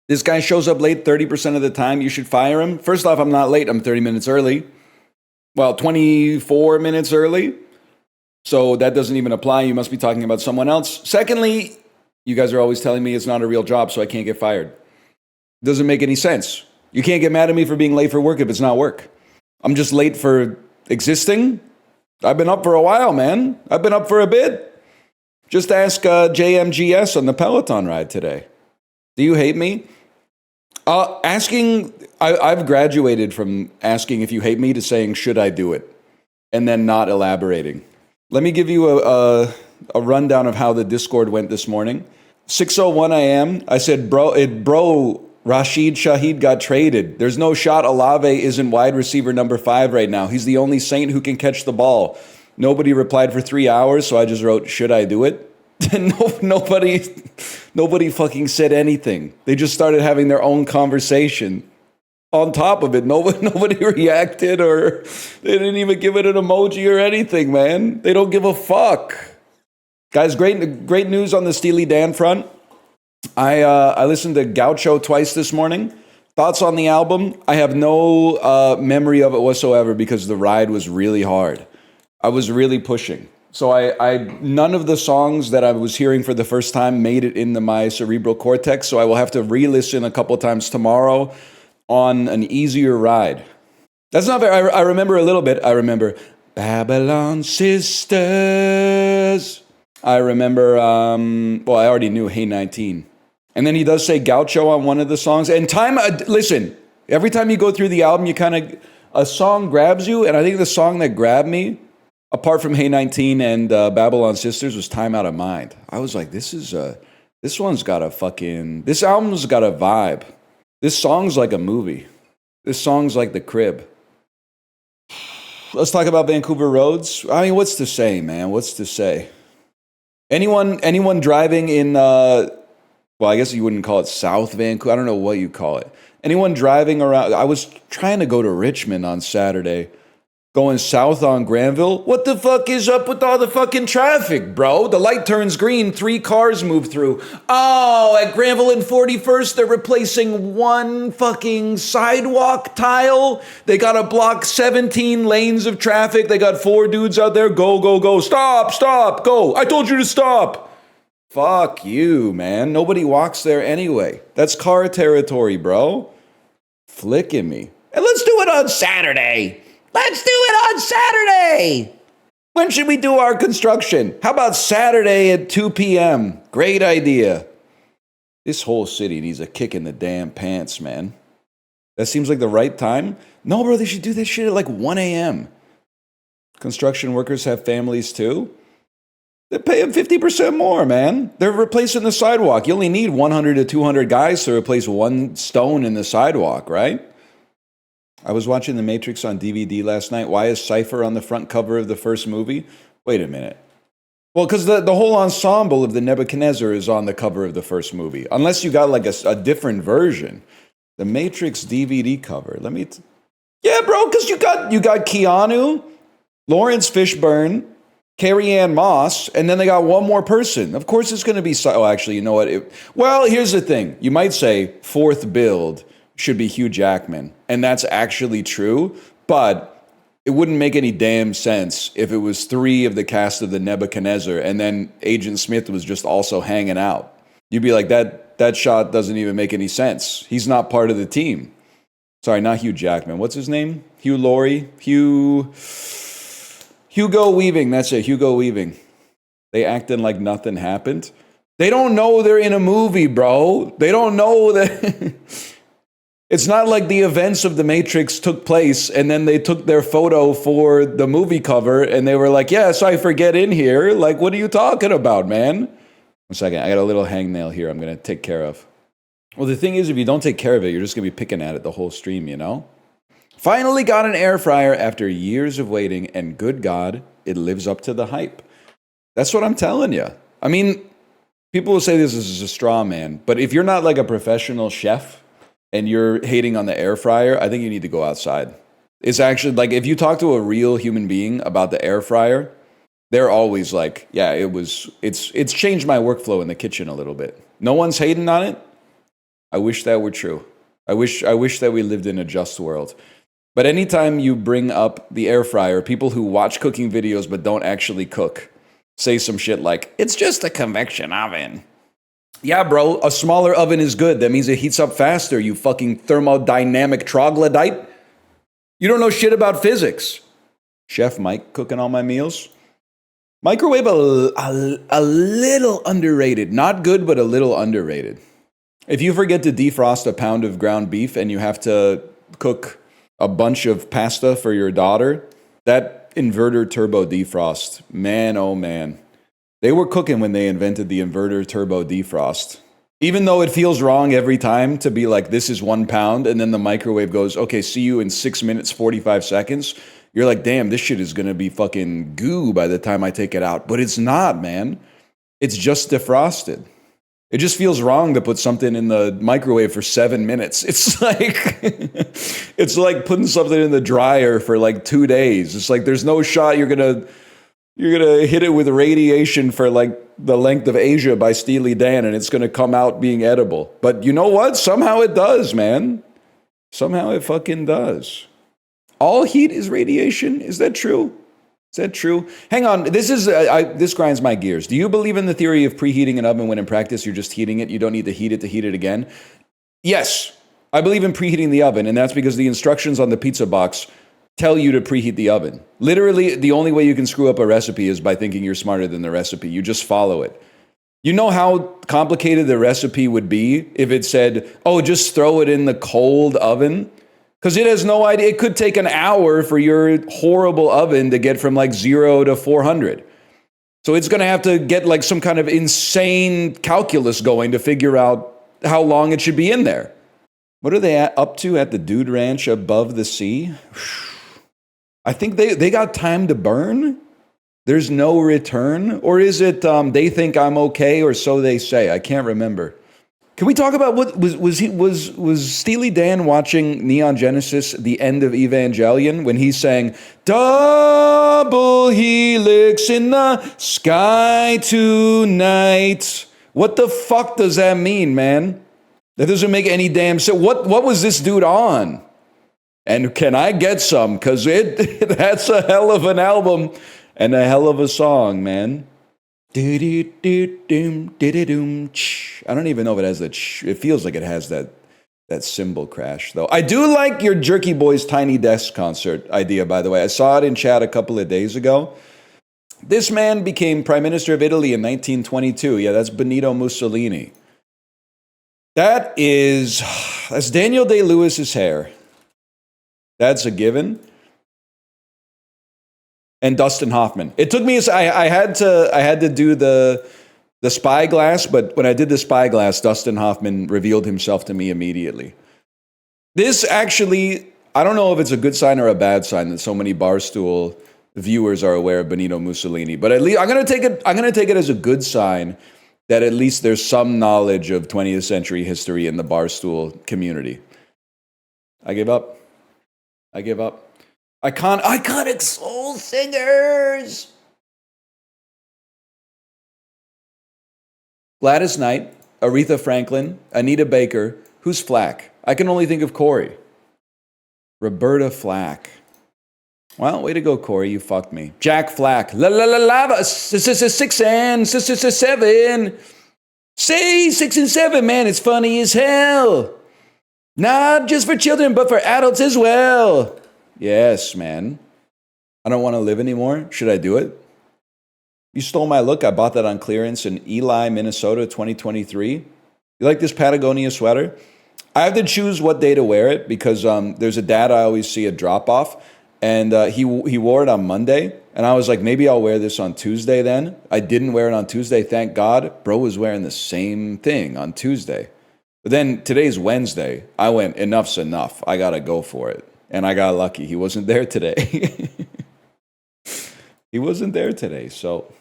This guy shows up late 30% of the time. You should fire him. First off, I'm not late. I'm 30 minutes early. Well, 24 minutes early. So that doesn't even apply. You must be talking about someone else. Secondly, you guys are always telling me it's not a real job, so I can't get fired. Doesn't make any sense. You can't get mad at me for being late for work if it's not work. I'm just late for existing. I've been up for a while, man. I've been up for a bit. Just ask JMGS on the Peloton ride today. Do you hate me? I've graduated from asking if you hate me to saying, should I do it? And then not elaborating. Let me give you a rundown of how the Discord went this morning. 6:01 a.m. I said, bro, Rashid Shaheed got traded. There's no shot Olave isn't wide receiver number 5 right now. He's the only Saint who can catch the ball. Nobody replied for 3 hours, so I just wrote, should I do it? Nobody fucking said anything. They just started having their own conversation. On top of it, nobody reacted, or they didn't even give it an emoji or anything, man. They don't give a fuck. Guys, great news on the Steely Dan front. I listened to Gaucho twice this morning. Thoughts on the album? I have no memory of it whatsoever because the ride was really hard. I was really pushing. So I none of the songs that I was hearing for the first time made it into my cerebral cortex, so I will have to re-listen a couple times tomorrow on an easier ride. That's not very, I remember a little bit. I remember Babylon Sisters. I remember, I already knew Hey 19. And then he does say Gaucho on one of the songs. And listen, every time you go through the album, a song grabs you. And I think the song that grabbed me, apart from Hey 19 and Babylon Sisters, was Time Out of Mind. I was like, this album's got a vibe. This song's like a movie. This song's like The Crib. Let's talk about Vancouver roads. I mean, what's to say, man? What's to say? Anyone driving in, I guess you wouldn't call it South Vancouver. I don't know what you call it. Anyone driving around? I was trying to go to Richmond on Saturday. Going south on Granville? What the fuck is up with all the fucking traffic, bro? The light turns green, 3 cars move through. Oh, at Granville and 41st, they're replacing one fucking sidewalk tile. They gotta block 17 lanes of traffic. They got 4 dudes out there. Go, go, go. Stop, go. I told you to stop. Fuck you, man. Nobody walks there anyway. That's car territory, bro. Flicking me. And let's do it on Saturday. Let's do it on Saturday. When should we do our construction? How about Saturday at 2 p.m.? Great idea. This whole city needs a kick in the damn pants, man. That seems like the right time. No, bro, they should do this shit at like 1 a.m. Construction workers have families too. They pay them 50% more, man. They're replacing the sidewalk. You only need 100 to 200 guys to replace one stone in the sidewalk, right? I was watching The Matrix on DVD last night. Why is Cypher on the front cover of the first movie? Wait a minute. Well, because the whole ensemble of the Nebuchadnezzar is on the cover of the first movie. Unless you got like a different version. The Matrix DVD cover. Yeah, bro, because you got Keanu, Lawrence Fishburne, Carrie-Anne Moss, and then they got one more person. Of course it's going to be... actually, you know what? Here's the thing. You might say fourth build should be Hugh Jackman. And that's actually true, but it wouldn't make any damn sense if it was 3 of the cast of the Nebuchadnezzar and then Agent Smith was just also hanging out. You'd be like, that shot doesn't even make any sense. He's not part of the team. Sorry, not Hugh Jackman. What's his name? Hugh Laurie? Hugo Weaving. That's it, Hugo Weaving. They acting like nothing happened. They don't know they're in a movie, bro. They don't know that... It's not like the events of The Matrix took place and then they took their photo for the movie cover and they were like, yes, I forget in here. Like, what are you talking about, man? 1 second. I got a little hangnail here I'm going to take care of. Well, the thing is, if you don't take care of it, you're just going to be picking at it the whole stream, you know? Finally got an air fryer after years of waiting, and good God, it lives up to the hype. That's what I'm telling you. I mean, people will say this is a straw man, but if you're not like a professional chef and you're hating on the air fryer, I think you need to go outside. It's actually like, if you talk to a real human being about the air fryer, they're always like, yeah, it's changed my workflow in the kitchen a little bit. No one's hating on it. I wish that were true. I wish that we lived in a just world. But anytime you bring up the air fryer, people who watch cooking videos but don't actually cook say some shit like, it's just a convection oven. Yeah, bro, a smaller oven is good. That means it heats up faster, you fucking thermodynamic troglodyte. You don't know shit about physics. Chef Mike cooking all my meals. Microwave a little underrated. Not good, but a little underrated. If you forget to defrost a pound of ground beef and you have to cook a bunch of pasta for your daughter, that inverter turbo defrost, man, oh man. They were cooking when they invented the inverter turbo defrost. Even though it feels wrong every time to be like, this is 1 pound, and then the microwave goes, okay, see you in 6 minutes, 45 seconds. You're like, damn, this shit is gonna be fucking goo by the time I take it out. But it's not, man. It's just defrosted. It just feels wrong to put something in the microwave for 7 minutes. It's like it's like putting something in the dryer for like 2 days. It's like there's no shot you're gonna hit it with radiation for like the length of Asia by Steely Dan and it's gonna come out being edible. But you know what? Somehow it does, man. Somehow it fucking does. All heat is radiation? Is that true? Is that true? Hang on, this grinds my gears. Do you believe in the theory of preheating an oven when in practice you're just heating it? You don't need to heat it again? Yes, I believe in preheating the oven, and that's because the instructions on the pizza box tell you to preheat the oven. Literally, the only way you can screw up a recipe is by thinking you're smarter than the recipe. You just follow it. You know how complicated the recipe would be if it said, oh, just throw it in the cold oven? Because it has no idea. It could take an hour for your horrible oven to get from like 0 to 400. So it's going to have to get like some kind of insane calculus going to figure out how long it should be in there. What are they up to at the Dude Ranch above the sea? I think they got time to burn. There's no return. Or is it they think I'm okay or so they say? I can't remember. Can we talk about what was Steely Dan watching Neon Genesis, the end of Evangelion, when he sang double helix in the sky tonight? What the fuck does that mean, man? That doesn't make any damn sense. What was this dude on? And can I get some? Because that's a hell of an album and a hell of a song, man. I don't even know if it has that. It feels like it has that cymbal crash, though. I do like your Jerky Boys Tiny Desk concert idea, by the way. I saw it in chat a couple of days ago. This man became Prime Minister of Italy in 1922. Yeah, that's Benito Mussolini. That's Daniel Day-Lewis's hair. That's a given. And Dustin Hoffman. It took me. I had to do the spyglass, but when I did the spyglass, Dustin Hoffman revealed himself to me immediately. This actually, I don't know if it's a good sign or a bad sign that so many Barstool viewers are aware of Benito Mussolini. But at least I'm gonna take it as a good sign that at least there's some knowledge of 20th century history in the Barstool community. I give up. Iconic soul singers. Gladys Knight, Aretha Franklin, Anita Baker. Who's Flack? I can only think of Corey. Roberta Flack. Well, way to go, Corey. You fucked me. Jack Flack. Lava. 6 and 7. Say 6 and 7, man. It's funny as hell. Not just for children, but for adults as well. Yes, man. I don't want to live anymore. Should I do it? You stole my look. I bought that on clearance in Ely, Minnesota, 2023. You like this Patagonia sweater? I have to choose what day to wear it because there's a dad I always see at drop-off, and he wore it on Monday, and I was like, maybe I'll wear this on Tuesday then. I didn't wear it on Tuesday, thank God. Bro was wearing the same thing on Tuesday. But then today's Wednesday. I went, enough's enough. I got to go for it. And I got lucky. He wasn't there today. He wasn't there today. So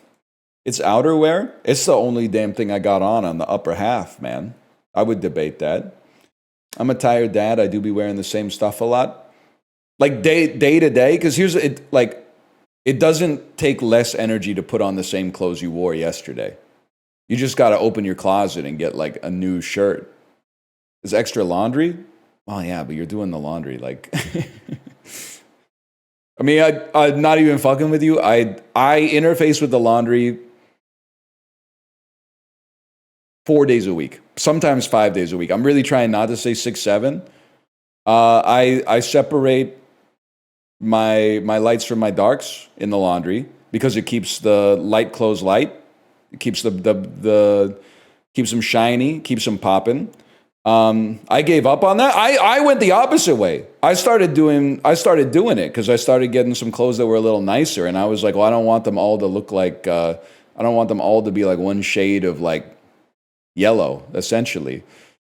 it's outerwear. It's the only damn thing I got on the upper half, man. I would debate that. I'm a tired dad. I do be wearing the same stuff a lot. Like day to day. Because here's it. Like, it doesn't take less energy to put on the same clothes you wore yesterday. You just got to open your closet and get like a new shirt. Is extra laundry? Well, yeah, but you're doing the laundry. Like, I mean, I'm not even fucking with you. I interface with the laundry 4 days a week, sometimes 5 days a week. I'm really trying not to say 6, 7. I separate my lights from my darks in the laundry because it keeps the light clothes light. It keeps keeps them shiny, keeps them popping. I gave up on that. I went the opposite way. I started doing it because I started getting some clothes that were a little nicer, and I was like, well, I don't want them all to look like I don't want them all to be like one shade of like yellow, essentially.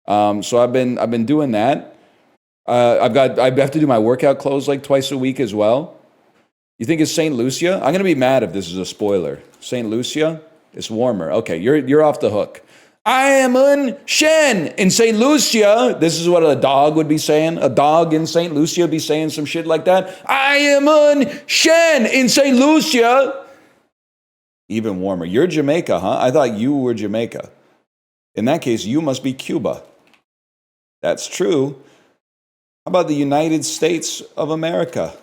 So I've been doing that. I have to do my workout clothes like twice a week as well. You think it's St. Lucia? I'm gonna be mad if this is a spoiler. St. Lucia, it's warmer. Okay, you're off the hook. I am un Shen in St. Lucia. This is what a dog would be saying. A dog in St. Lucia would be saying some shit like that. I am un Shen in St. Lucia. Even warmer. You're Jamaica, huh? I thought you were Jamaica. In that case, you must be Cuba. That's true. How about the United States of America?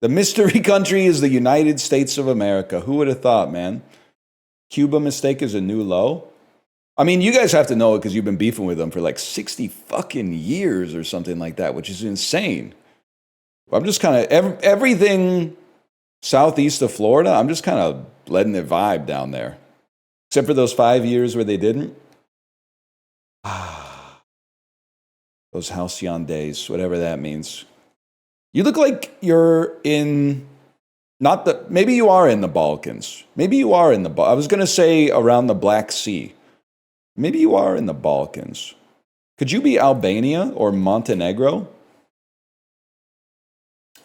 The mystery country is the United States of America. Who would have thought, man? Cuba mistake is a new low? I mean, you guys have to know it because you've been beefing with them for like 60 fucking years or something like that, which is insane. I'm just kind of, everything southeast of Florida, I'm just kind of letting it vibe down there. Except for those 5 years where they didn't. Those halcyon days, whatever that means. You look like you're in, maybe you are in the Balkans. Maybe you are in I was going to say around the Black Sea. Maybe you are in the Balkans. Could you be Albania or Montenegro?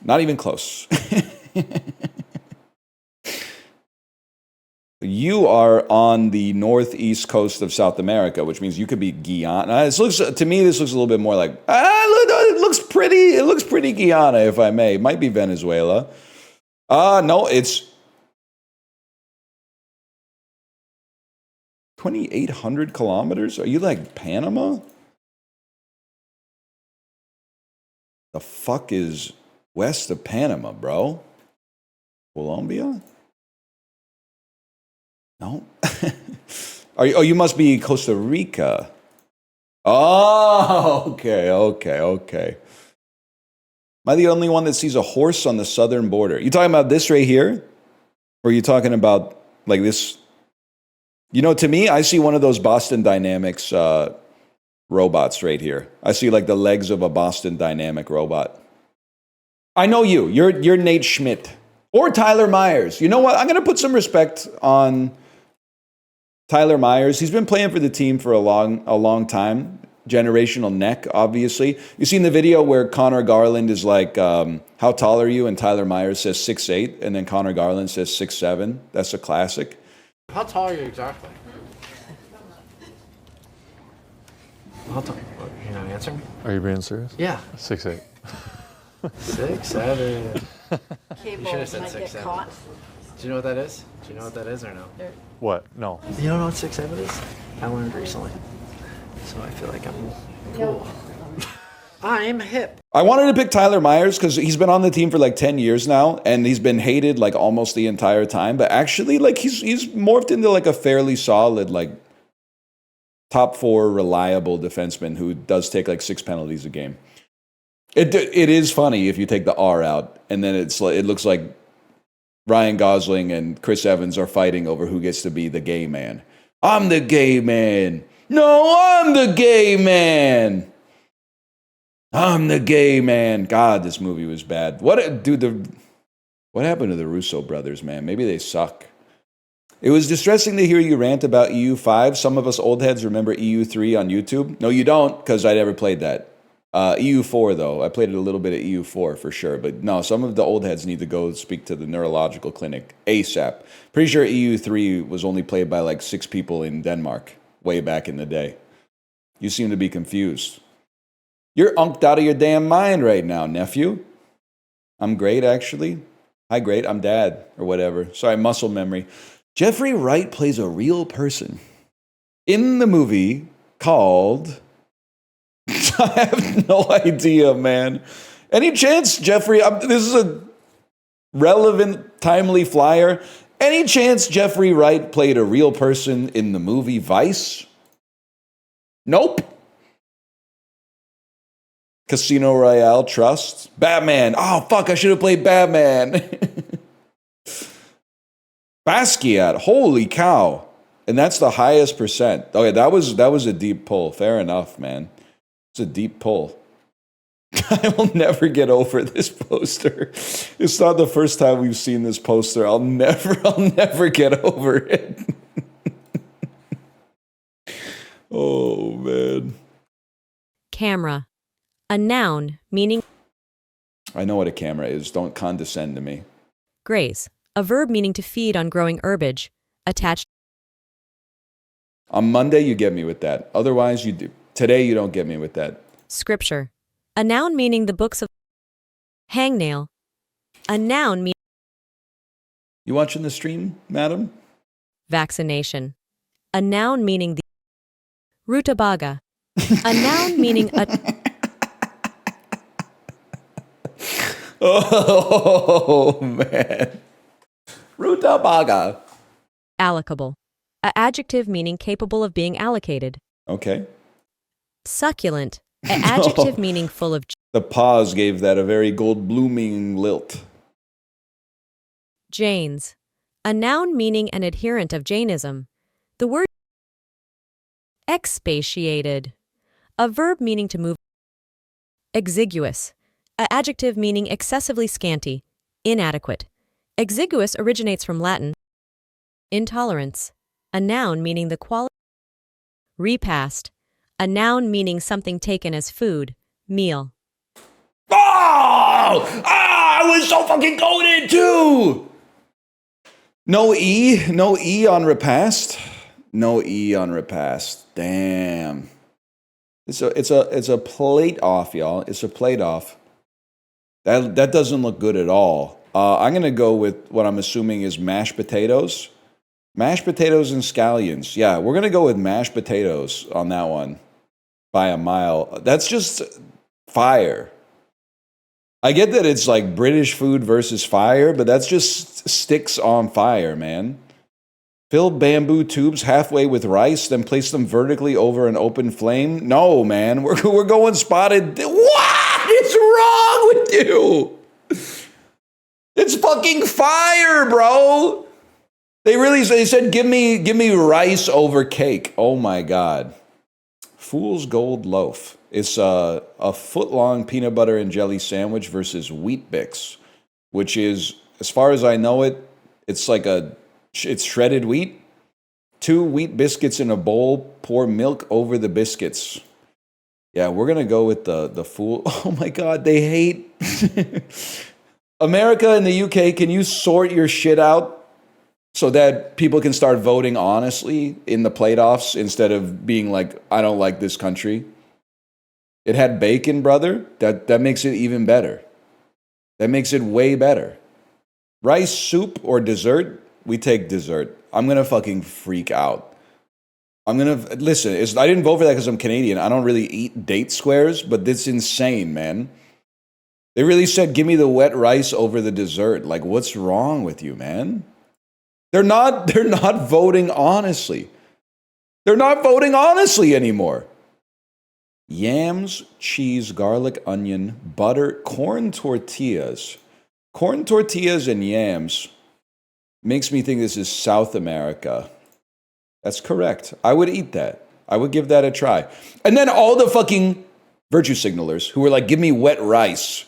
Not even close. You are on the northeast coast of South America, which means you could be Guyana. To me, this looks a little bit more like, it looks pretty Guyana, if I may. It might be Venezuela. No, it's 2,800 kilometers? Are you like Panama? The fuck is west of Panama, bro? Colombia? No. You must be Costa Rica. Oh, okay. Am I the only one that sees a horse on the southern border? You talking about this right here? Or are you talking about like this? You know, to me, I see one of those Boston Dynamics robots right here. I see like the legs of a Boston Dynamic robot. I know you. You're Nate Schmidt. Or Tyler Myers. You know what? I'm going to put some respect on Tyler Myers. He's been playing for the team for a long time. Generational neck, obviously. You seen the video where Connor Garland is like, how tall are you? And Tyler Myers says 6'8", and then Connor Garland says 6'7". That's a classic. How tall are you exactly? How tall? You're not answering me? Are you being serious? Yeah. 6'8". 6'7". Cable You should have said might get 6'7". caught. Do you know what that is? Do you know what that is or no? What? No. You don't know what 6'7" is? I learned recently. So I feel like I'm cool. I'm hip. I wanted to pick Tyler Myers because he's been on the team for like 10 years now, and he's been hated like almost the entire time. But actually, like he's morphed into like a fairly solid, like top 4 reliable defenseman who does take like 6 penalties a game. It is funny if you take the R out, and then it looks like Ryan Gosling and Chris Evans are fighting over who gets to be the gay man. I'm the gay man. No, I'm the gay man. I'm the gay man. God, this movie was bad. What happened to the Russo brothers, man? Maybe they suck. It was distressing to hear you rant about EU5. Some of us old heads remember EU3 on YouTube. No, you don't, because I never played that. EU4, though. I played a little bit of EU4 for sure. But no, some of the old heads need to go speak to the neurological clinic ASAP. Pretty sure EU3 was only played by like 6 people in Denmark way back in the day. You seem to be confused. You're unked out of your damn mind right now, nephew. I'm great, actually. Hi, great. I'm dad, or whatever. Sorry, muscle memory. Jeffrey Wright plays a real person in the movie called I have no idea, man. Any chance, Jeffrey? This is a relevant, timely flyer. Any chance Jeffrey Wright played a real person in the movie Vice? Nope. Casino Royale, Trust, Batman. Oh, fuck, I should have played Batman. Basquiat, holy cow. And that's the highest percent. Okay, that was a deep pull. Fair enough, man. It's a deep pull. I will never get over this poster. It's not the first time we've seen this poster. I'll never get over it. Oh, man. Camera. A noun meaning I know what a camera is. Don't condescend to me. graze. A verb meaning to feed on growing herbage. Attached. On Monday, you get me with that. Otherwise, you do. Today, you don't get me with that. Scripture. A noun meaning the books of hangnail. A noun meaning You watching the stream, madam? vaccination. A noun meaning the rutabaga. A noun meaning a Oh, man. Rutabaga. allocable. A adjective meaning capable of being allocated. Okay. Succulent. A adjective meaning full of The pause gave that a very gold-blooming lilt. Jains. A noun meaning an adherent of Jainism. The word expatiated. A verb meaning to move. Exiguous. A adjective meaning excessively scanty, inadequate. Exiguous originates from Latin. Intolerance. A noun meaning the quality. Repast. A noun meaning something taken as food, meal. Oh! Ah, I was so fucking goated too! No E on repast. No E on repast. Damn. It's a plate off, y'all. It's a plate off. That doesn't look good at all. I'm gonna go with what I'm assuming is mashed potatoes. Mashed potatoes and scallions. Yeah, we're gonna go with mashed potatoes on that one by a mile. That's just fire. I get that it's like British food versus fire, but that's just sticks on fire, man. Fill bamboo tubes halfway with rice, then place them vertically over an open flame. No, man, we're going spotted. What is wrong with you? It's fucking fire, bro. They said give me rice over cake. Oh my god. Fool's Gold Loaf. It's a foot-long peanut butter and jelly sandwich versus Wheat Bix, which is, as far as I know it, it's shredded wheat. 2 wheat biscuits in a bowl. Pour milk over the biscuits. Yeah, we're gonna go with the fool. Oh my god, they hate America and the UK. Can you sort your shit out so that people can start voting honestly in the playoffs instead of being like, I don't like this country? It had bacon, brother. That makes it even better. That makes it way better. Rice soup or dessert? We take dessert. I'm going to fucking freak out. Listen, I didn't vote for that because I'm Canadian. I don't really eat date squares, but it's insane, man. They really said, give me the wet rice over the dessert. Like, what's wrong with you, man? They're not voting honestly. They're not voting honestly anymore. Yams, cheese, garlic, onion, butter, corn tortillas. Corn tortillas and yams makes me think this is South America. That's correct. I would eat that. I would give that a try. And then all the fucking virtue signalers who were like, give me wet rice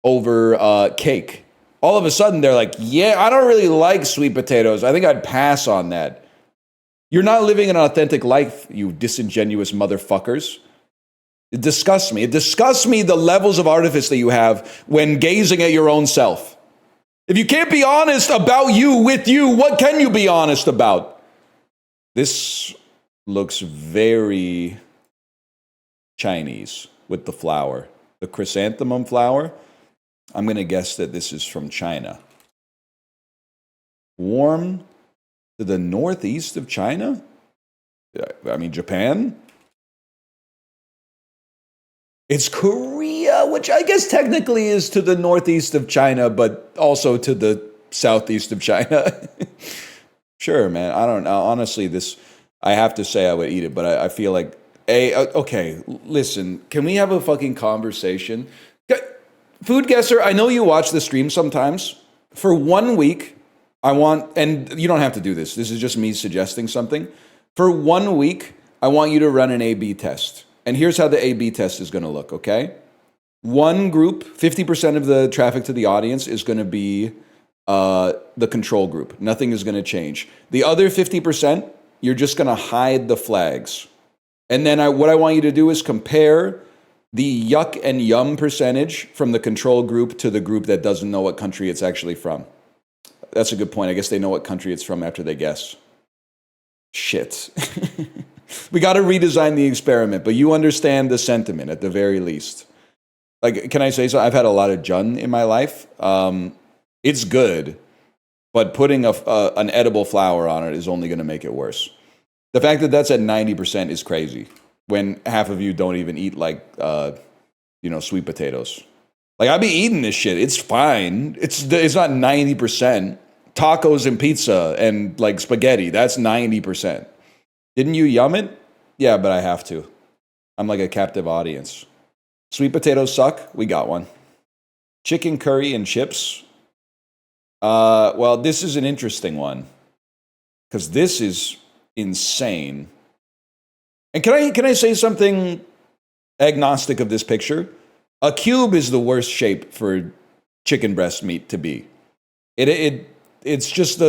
over cake. All of a sudden, they're like, yeah, I don't really like sweet potatoes. I think I'd pass on that. You're not living an authentic life, you disingenuous motherfuckers. It disgusts me. It disgusts me the levels of artifice that you have when gazing at your own self. If you can't be honest about you with you, what can you be honest about? This looks very Chinese with the flower. The chrysanthemum flower. I'm going to guess that this is from China. Warm to the northeast of China? I mean, Japan? It's Korea, which I guess technically is to the northeast of China, but also to the southeast of China. Sure, man. I don't know. Honestly, I have to say I would eat it, but I feel like, okay, listen, can we have a fucking conversation? Food guesser, I know you watch the stream sometimes. For 1 week, I want, and you don't have to do this. This is just me suggesting something. For 1 week, I want you to run an A/B test. And here's how the A/B test is going to look, okay? One group, 50% of the traffic to the audience is going to be the control group. Nothing is going to change. The other 50%, you're just going to hide the flags. And then what I want you to do is compare the yuck and yum percentage from the control group to the group that doesn't know what country it's actually from. That's a good point. I guess they know what country it's from after they guess. Shit. We got to redesign the experiment, but you understand the sentiment at the very least. Like, can I say so? I've had a lot of jun in my life. It's good, but putting an edible flower on it is only going to make it worse. The fact that that's at 90% is crazy when half of you don't even eat like, sweet potatoes. Like, I be eating this shit. It's fine. It's not 90%. Tacos and pizza and like spaghetti, that's 90%. Didn't you yum it? Yeah, but I have to. I'm like a captive audience. Sweet potatoes suck? We got one. Chicken curry and chips? Well, this is an interesting one. Because this is insane. And can I say something agnostic of this picture? A cube is the worst shape for chicken breast meat to be. It's just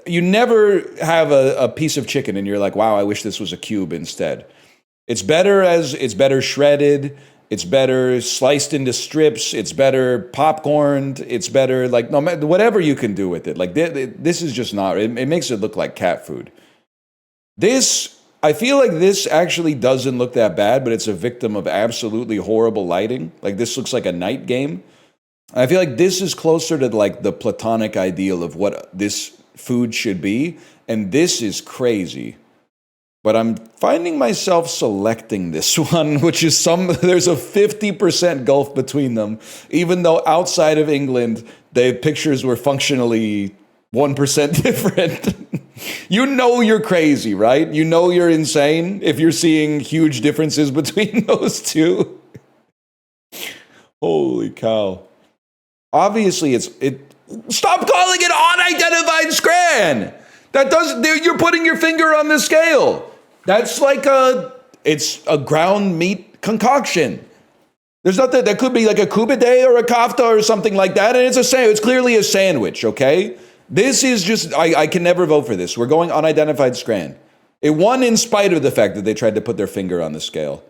you never have a piece of chicken and you're like, wow, I wish this was a cube instead. It's better shredded. It's better sliced into strips. It's better popcorned. It's better like no matter whatever you can do with it. Like this is just not. It makes it look like cat food. I feel like this actually doesn't look that bad, but it's a victim of absolutely horrible lighting. Like this looks like a night game. I feel like this is closer to like the platonic ideal of what this food should be, and this is crazy. But I'm finding myself selecting this one, which is there's a 50% gulf between them, even though outside of England, the pictures were functionally 1% different. You know you're crazy, right? You know you're insane if you're seeing huge differences between those two. Holy cow. Obviously, stop calling it unidentified scran. You're putting your finger on the scale. That's like it's a ground meat concoction. There's nothing that could be like a kubide or a kafta or something like that, and it's clearly a sandwich. Okay, this is just I can never vote for this. We're going unidentified scran. It won in spite of the fact that they tried to put their finger on the scale.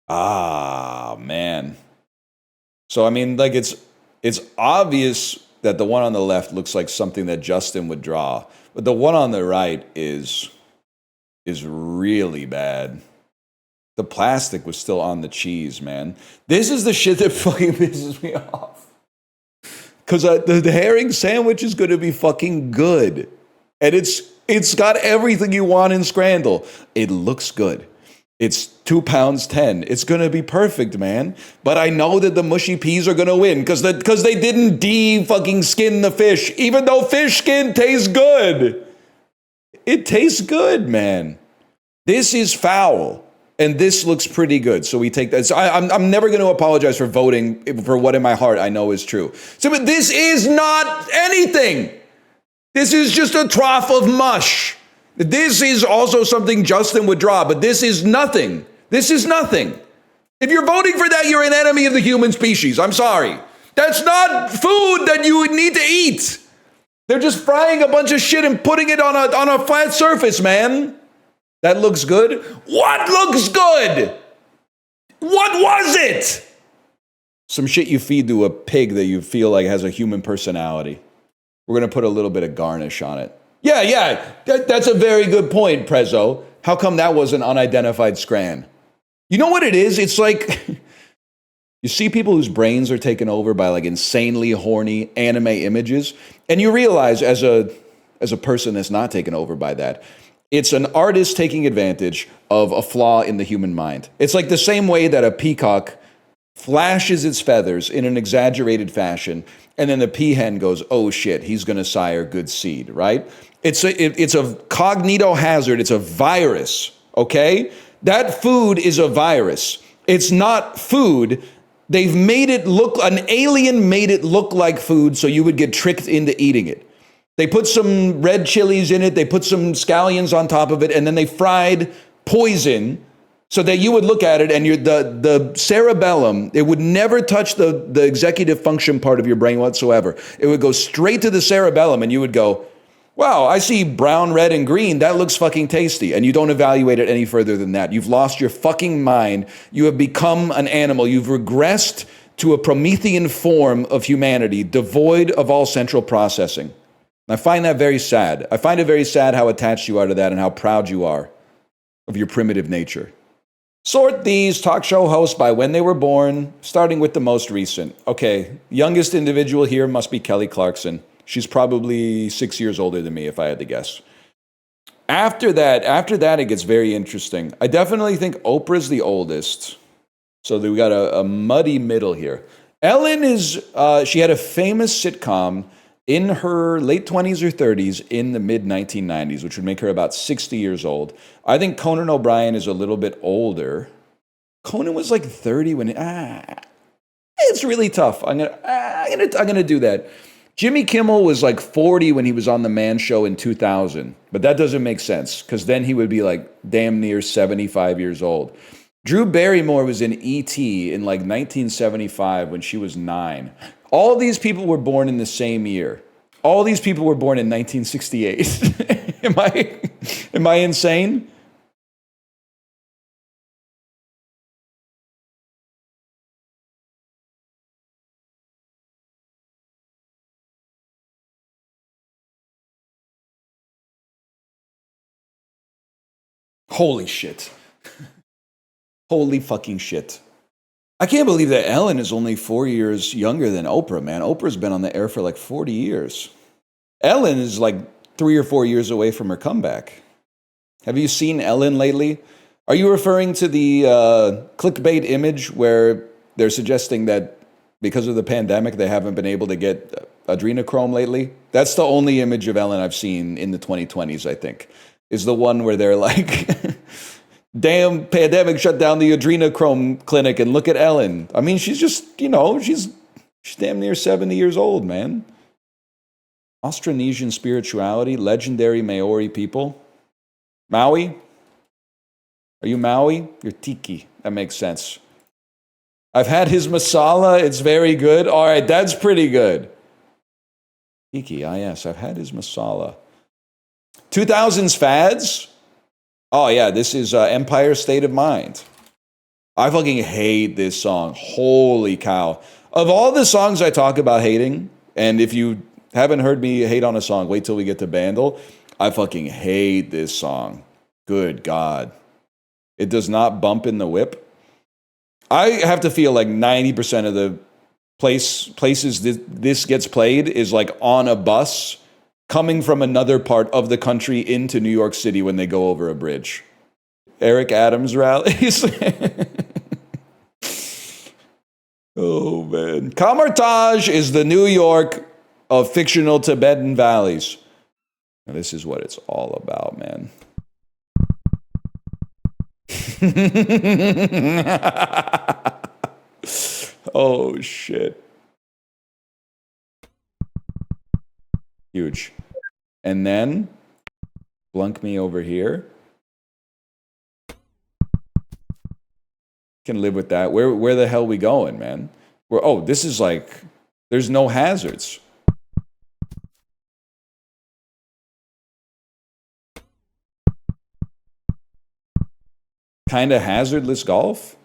Ah, man. So I mean, like it's obvious that the one on the left looks like something that Justin would draw, but the one on the right is really bad. The plastic was still on the cheese, man. This is the shit that fucking pisses me off. Because the herring sandwich is going to be fucking good. And it's got everything you want in Scrandle. It looks good. It's 2 pounds 10. It's going to be perfect, man. But I know that the mushy peas are going to win because they didn't fucking skin the fish, even though fish skin tastes good. It tastes good, man. This is foul. And this looks pretty good. So we take that. So I'm never going to apologize for voting for what in my heart I know is true. So, but this is not anything. This is just a trough of mush. This is also something Justin would draw, but this is nothing. This is nothing. If you're voting for that, you're an enemy of the human species. I'm sorry. That's not food that you would need to eat. They're just frying a bunch of shit and putting it on a flat surface, man. That looks good. What looks good? What was it? Some shit you feed to a pig that you feel like has a human personality. We're going to put a little bit of garnish on it. Yeah. That's a very good point, Prezzo. How come that was an unidentified scran? You know what it is? It's like, you see people whose brains are taken over by like insanely horny anime images, and you realize as a person that's not taken over by that, It's an artist taking advantage of a flaw in the human mind. It's like the same way that a peacock flashes its feathers in an exaggerated fashion, and then the peahen goes, oh shit, he's going to sire good seed, right? It's a cognito hazard. It's a virus, okay? That food is a virus. It's not food. They've made it look, an alien made it look like food so you would get tricked into eating it. They put some red chilies in it, they put some scallions on top of it, and then they fried poison so that you would look at it and the cerebellum, it would never touch the executive function part of your brain whatsoever. It would go straight to the cerebellum and you would go, wow, I see brown, red, and green. That looks fucking tasty. And you don't evaluate it any further than that. You've lost your fucking mind. You have become an animal. You've regressed to a Promethean form of humanity, devoid of all central processing. I find that very sad. I find it very sad how attached you are to that and how proud you are of your primitive nature. Sort these talk show hosts by when they were born, starting with the most recent. Okay, youngest individual here must be Kelly Clarkson. She's probably 6 years older than me, if I had to guess. After that, it gets very interesting. I definitely think Oprah's the oldest. So we got a muddy middle here. Ellen is, she had a famous sitcom in her late 20s or 30s in the mid-1990s, which would make her about 60 years old. I think Conan O'Brien is a little bit older. Conan was like 30 when, it's really tough. I'm gonna do that. Jimmy Kimmel was like 40 when he was on The Man Show in 2000, but that doesn't make sense because then he would be like damn near 75 years old. Drew Barrymore was in E.T. in like 1975 when she was 9. All these people were born in the same year. All these people were born in 1968. Am I insane? Holy shit. Holy fucking shit. I can't believe that Ellen is only 4 years younger than Oprah, man. Oprah's been on the air for like 40 years. Ellen is like 3 or 4 years away from her comeback. Have you seen Ellen lately? Are you referring to the clickbait image where they're suggesting that because of the pandemic, they haven't been able to get adrenochrome lately? That's the only image of Ellen I've seen in the 2020s, I think, is the one where they're like... Damn, pandemic shut down the adrenochrome clinic and look at Ellen. I mean, she's just, she's damn near 70 years old, man. Austronesian spirituality, legendary Maori people. Maui? Are you Maui? You're tiki. That makes sense. I've had his masala. It's very good. All right, that's pretty good. Tiki, yes, I've had his masala. 2000s fads? Oh, yeah, this is Empire State of Mind. I fucking hate this song. Holy cow. Of all the songs I talk about hating, and if you haven't heard me hate on a song, wait till we get to Bandle, I fucking hate this song. Good God. It does not bump in the whip. I have to feel like 90% of the places this gets played is like on a bus coming from another part of the country into New York City when they go over a bridge. Eric Adams rallies. Oh, man. Kamartaj is the New York of fictional Tibetan valleys. Now, this is what it's all about, man. Oh, shit. Huge. And then, blunk me over here. Can live with that. Where the hell we going, man? This is like, there's no hazards. Kind of hazardless golf?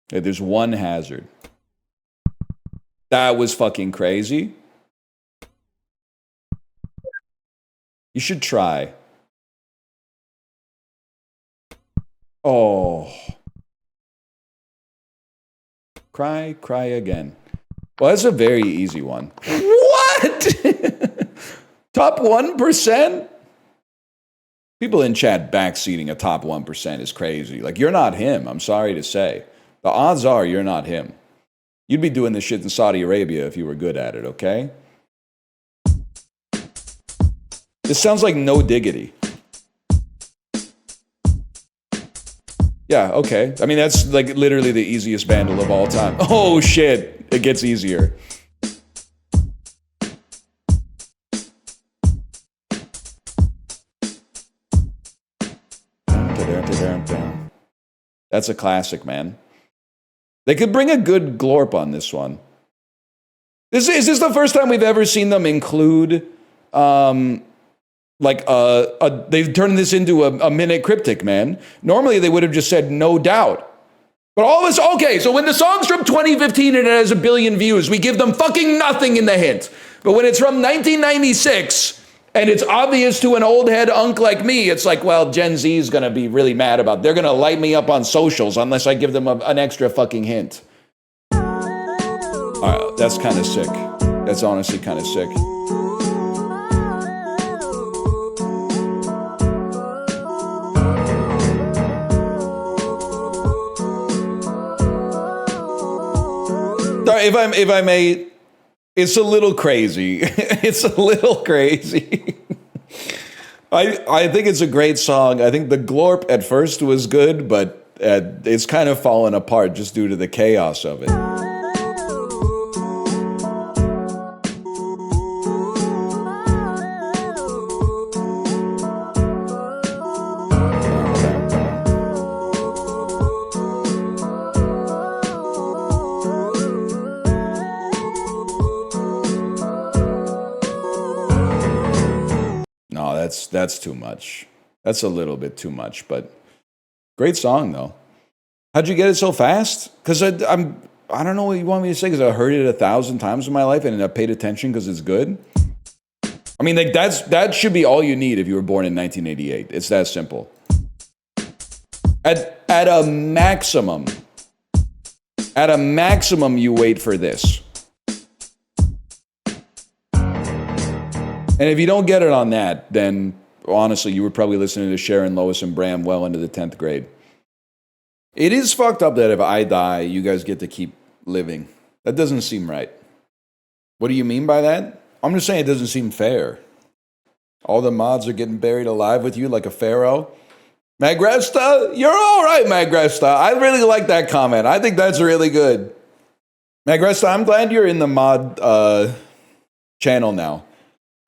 Yeah, there's one hazard. That was fucking crazy. You should try. Oh. Cry again. Well, that's a very easy one. What? Top 1%? People in chat backseating a top 1% is crazy. Like, you're not him, I'm sorry to say. The odds are you're not him. You'd be doing this shit in Saudi Arabia if you were good at it, okay? This sounds like No Diggity. Yeah, okay. I mean, that's like literally the easiest Bandle of all time. Oh, shit. It gets easier. That's a classic, man. They could bring a good glorp on this one. Is this the first time we've ever seen them include, they've turned this into a minute cryptic, man. Normally they would have just said no doubt. But all of us, okay, so when the song's from 2015 and it has 1 billion views, we give them fucking nothing in the hint. But when it's from 1996 and it's obvious to an old head unk like me, it's like, well, Gen Z is going to be really mad about it. They're going to light me up on socials unless I give them an extra fucking hint. All right, that's kind of sick. That's honestly kind of sick. If I may, it's a little crazy. It's a little crazy. I think it's a great song. I think the glorp at first was good, but it's kind of fallen apart just due to the chaos of it. That's too much. That's a little bit too much, but great song though. How'd you get it so fast? Because I don't know what you want me to say, because I heard it 1,000 times in my life and I paid attention because it's good. I mean, like that should be all you need if you were born in 1988. It's that simple. At a maximum, you wait for this. And if you don't get it on that, then honestly, you were probably listening to Sharon, Lois, and Bram well into the 10th grade. It is fucked up that if I die, you guys get to keep living. That doesn't seem right. What do you mean by that? I'm just saying it doesn't seem fair. All the mods are getting buried alive with you like a pharaoh. Magresta, you're all right, Magresta. I really like that comment. I think that's really good. Magresta, I'm glad you're in the mod channel now.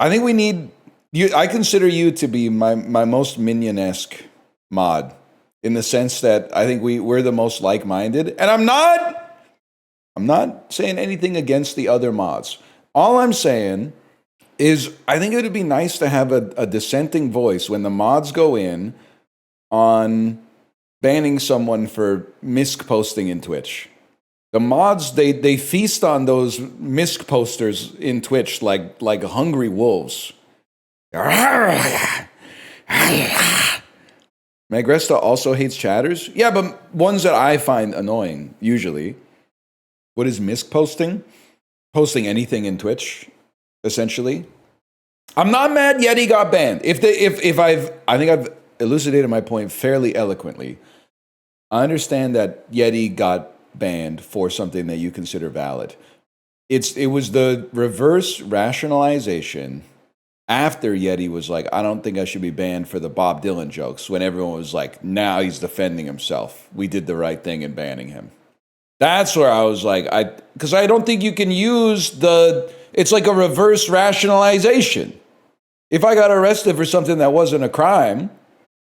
I think we need you. I consider you to be my most minion-esque mod, in the sense that I think we're the most like-minded. And I'm not saying anything against the other mods. All I'm saying is I think it would be nice to have a dissenting voice when the mods go in on banning someone for misc posting in Twitch. The mods, they feast on those misc posters in Twitch like hungry wolves. Magresta also hates chatters? Yeah, but ones that I find annoying, usually. What is misc posting? Posting anything in Twitch, essentially. I'm not mad Yeti got banned. I think I've elucidated my point fairly eloquently. I understand that Yeti got banned for something that you consider valid. It was the reverse rationalization after Yeti was like, I don't think I should be banned for the Bob Dylan jokes, when everyone was like, now he's defending himself. We did the right thing in banning him. That's where I was like, because I don't think you can use it's like a reverse rationalization. If I got arrested for something that wasn't a crime,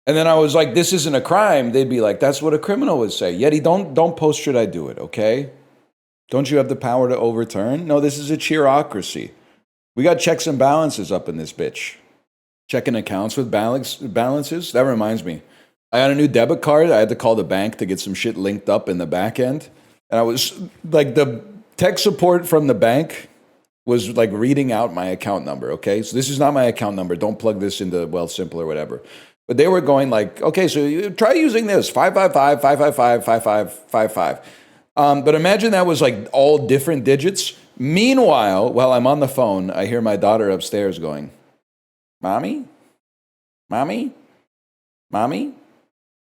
and then I was like, this isn't a crime, they'd be like, that's what a criminal would say. Yeti, don't post should I do it, okay? Don't you have the power to overturn? No, this is a cheerocracy. We got checks and balances up in this bitch. Checking accounts with balances? That reminds me. I got a new debit card. I had to call the bank to get some shit linked up in the back end. And I was like, the tech support from the bank was like reading out my account number, okay? So this is not my account number. Don't plug this into Wealthsimple or whatever. But they were going like, okay, so you try using this, 555-555-5555. But imagine that was like all different digits. Meanwhile, while I'm on the phone, I hear my daughter upstairs going, Mommy? Mommy? Mommy?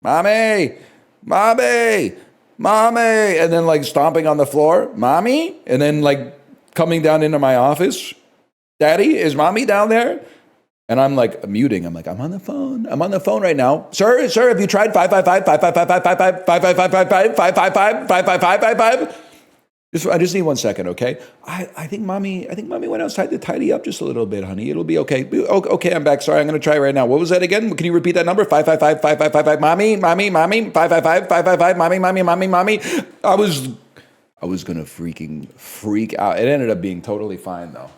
Mommy? Mommy? Mommy? And then like stomping on the floor, Mommy? And then like coming down into my office, Daddy, is Mommy down there? And I'm like muting. I'm like, I'm on the phone. I'm on the phone right now. Sir, have you tried 555-555-555-555-555-555-555? I just need 1 second, okay? I think mommy went outside to tidy up just a little bit, honey. It'll be okay. Okay, I'm back. Sorry, I'm going to try right now. What was that again? Can you repeat that number? 555-5555. Mommy. 555-555. Mommy. I was going to freak out. It ended up being totally fine, though.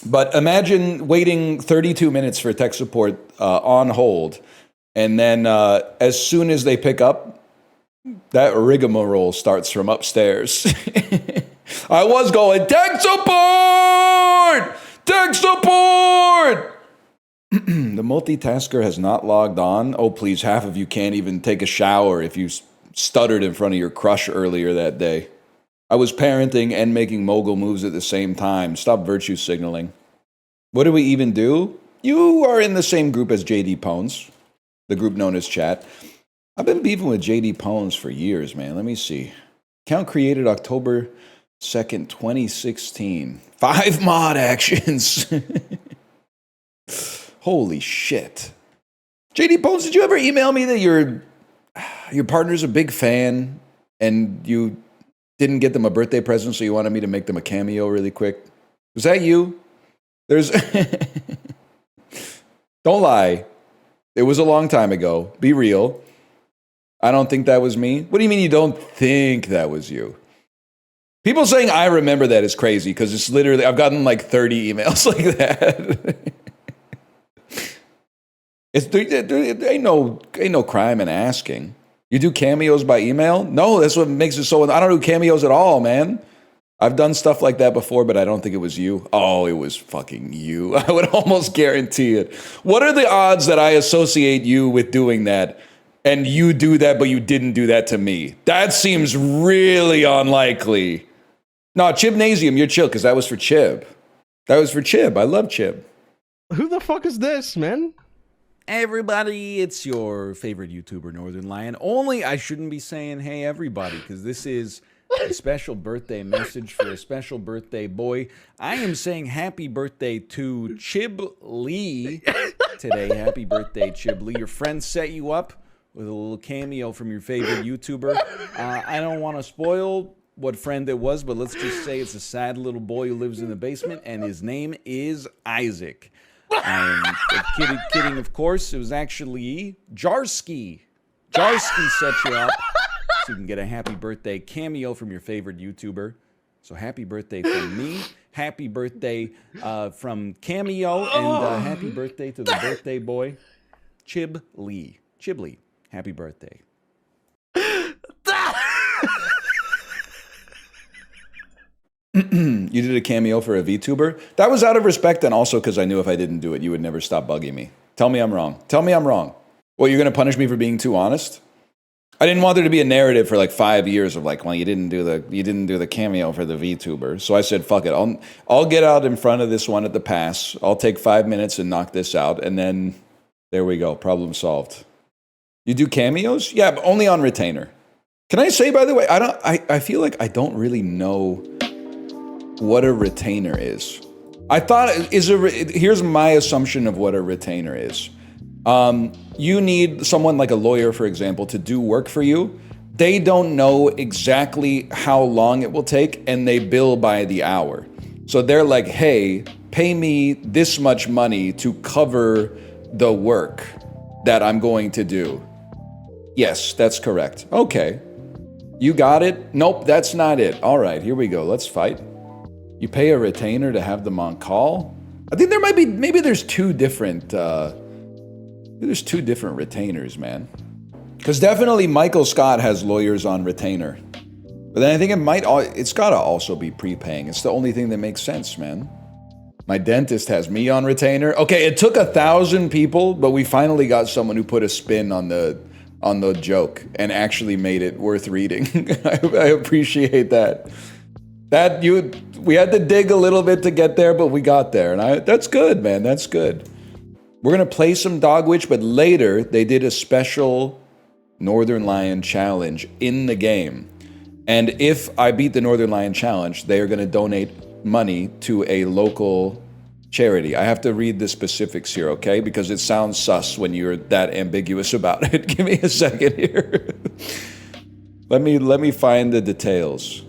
But imagine waiting 32 minutes for tech support on hold, and then as soon as they pick up, that rigmarole starts from upstairs. I was going, tech support! Tech support! The multitasker has not logged on. Oh, please, half of you can't even take a shower if you stuttered in front of your crush earlier that day. I was parenting and making mogul moves at the same time. Stop virtue signaling. What do we even do? You are in the same group as JD Pones, the group known as Chat. I've been beefing with JD Pones for years, man. Let me see. Account created October 2nd, 2016. 5 mod actions. Holy shit. JD Pones, did you ever email me that your partner's a big fan and you didn't get them a birthday present, so you wanted me to make them a cameo really quick? Was that you? Don't lie. It was a long time ago. Be real. I don't think that was me. What do you mean you don't think that was you? People saying I remember that is crazy because it's literally, I've gotten like 30 emails like that. There ain't no crime in asking. You do cameos by email? No, that's what makes it so. I don't do cameos at all, man. I've done stuff like that before, but I don't think it was you. Oh, it was fucking you. I would almost guarantee it. What are the odds that I associate you with doing that and you do that, but you didn't do that to me? That seems really unlikely. No, Chibnasium, you're chill, because that was for Chib. That was for Chib. I love Chib. Who the fuck is this, man? Everybody, it's your favorite YouTuber, Northern Lion. Only I shouldn't be saying, hey, everybody, because this is a special birthday message for a special birthday boy. I am saying happy birthday to Chib Lee today. Happy birthday, Chib Lee. Your friend set you up with a little cameo from your favorite YouTuber. I don't want to spoil what friend it was, but let's just say it's a sad little boy who lives in the basement, and his name is Isaac. Kidding, of course. It was actually Jarski. Jarski set you up so you can get a happy birthday cameo from your favorite YouTuber. So happy birthday from me. Happy birthday from Cameo. And happy birthday to the birthday boy, Chib Lee. Chib Lee, happy birthday. You did a cameo for a VTuber? That was out of respect, and also because I knew if I didn't do it, you would never stop bugging me. Tell me I'm wrong. Tell me I'm wrong. Well, you're going to punish me for being too honest? I didn't want there to be a narrative for like 5 years of like, well, you didn't do the cameo for the VTuber. So I said, fuck it. I'll get out in front of this one at the pass. I'll take 5 minutes and knock this out, and then there we go. Problem solved. You do cameos? Yeah, but only on retainer. Can I say, by the way, I feel like I don't really know what a retainer is. I thought here's my assumption of what a retainer is. You need someone like a lawyer, for example, to do work for you. They don't know exactly how long it will take, and they bill by the hour. So they're like, hey, pay me this much money to cover the work that I'm going to do. Yes, that's correct. Okay. You got it? Nope, that's not it. All right, here we go. Let's fight. You pay a retainer to have them on call? I think there might be, maybe there's two different retainers, man. Because definitely Michael Scott has lawyers on retainer. But then I think it's gotta also be prepaying. It's the only thing that makes sense, man. My dentist has me on retainer. Okay, it took 1,000 people, but we finally got someone who put a spin on the joke and actually made it worth reading. I appreciate that. We had to dig a little bit to get there, but we got there. And that's good, man. That's good. We're going to play some Dogwitch, but later they did a special Northern Lion challenge in the game. And if I beat the Northern Lion challenge, they are going to donate money to a local charity. I have to read the specifics here, okay? Because it sounds sus when you're that ambiguous about it. Give me a second here. Let me find the details.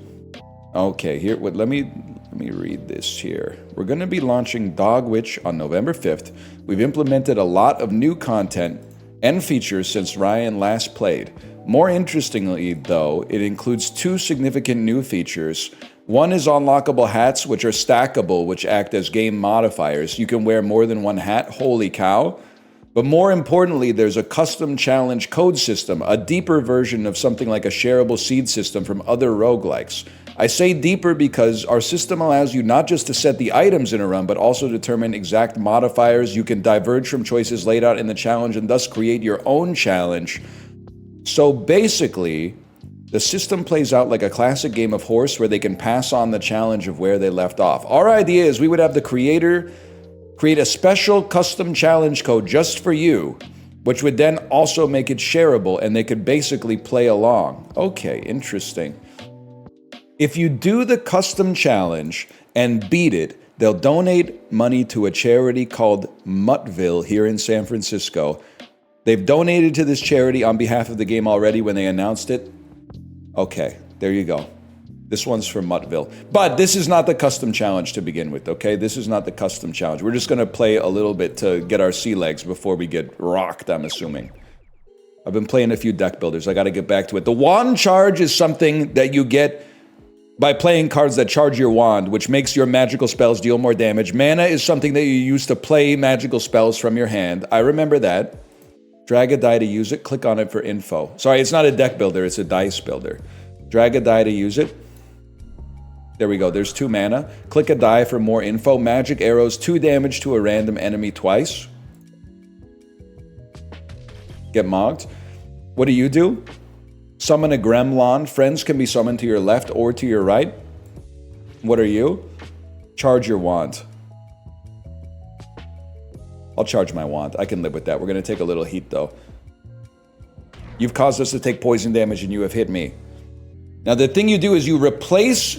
Okay, here. Let me read this here. We're going to be launching Dogwitch on November 5th. We've implemented a lot of new content and features since Ryan last played. More interestingly, though, it includes 2 significant new features. One is unlockable hats, which are stackable, which act as game modifiers. You can wear more than one hat. Holy cow. But more importantly, there's a custom challenge code system, a deeper version of something like a shareable seed system from other roguelikes. I say deeper because our system allows you not just to set the items in a run, but also determine exact modifiers. You can diverge from choices laid out in the challenge and thus create your own challenge. So basically, the system plays out like a classic game of horse where they can pass on the challenge of where they left off. Our idea is we would have the creator create a special custom challenge code just for you, which would then also make it shareable and they could basically play along. Okay, interesting. If you do the custom challenge and beat it, they'll donate money to a charity called Muttville here in San Francisco. They've donated to this charity on behalf of the game already when they announced it. Okay, there you go. This one's for Muttville. But this is not the custom challenge to begin with, okay? This is not the custom challenge. We're just going to play a little bit to get our sea legs before we get rocked, I'm assuming. I've been playing a few deck builders. I got to get back to it. The wand charge is something that you get by playing cards that charge your wand, which makes your magical spells deal more damage. Mana is something that you use to play magical spells from your hand. I remember that. Drag a die to use it. Click on it for info. Sorry, it's not a deck builder. It's a dice builder. Drag a die to use it. There we go. There's 2 mana. Click a die for more info. Magic arrows, 2 damage to a random enemy twice. Get mogged. What do? Summon a gremlin. Friends can be summoned to your left or to your right. What are you? Charge your wand. I'll charge my wand. I can live with that. We're going to take a little heat, though. You've caused us to take poison damage, and you have hit me. Now, the thing you do is you replace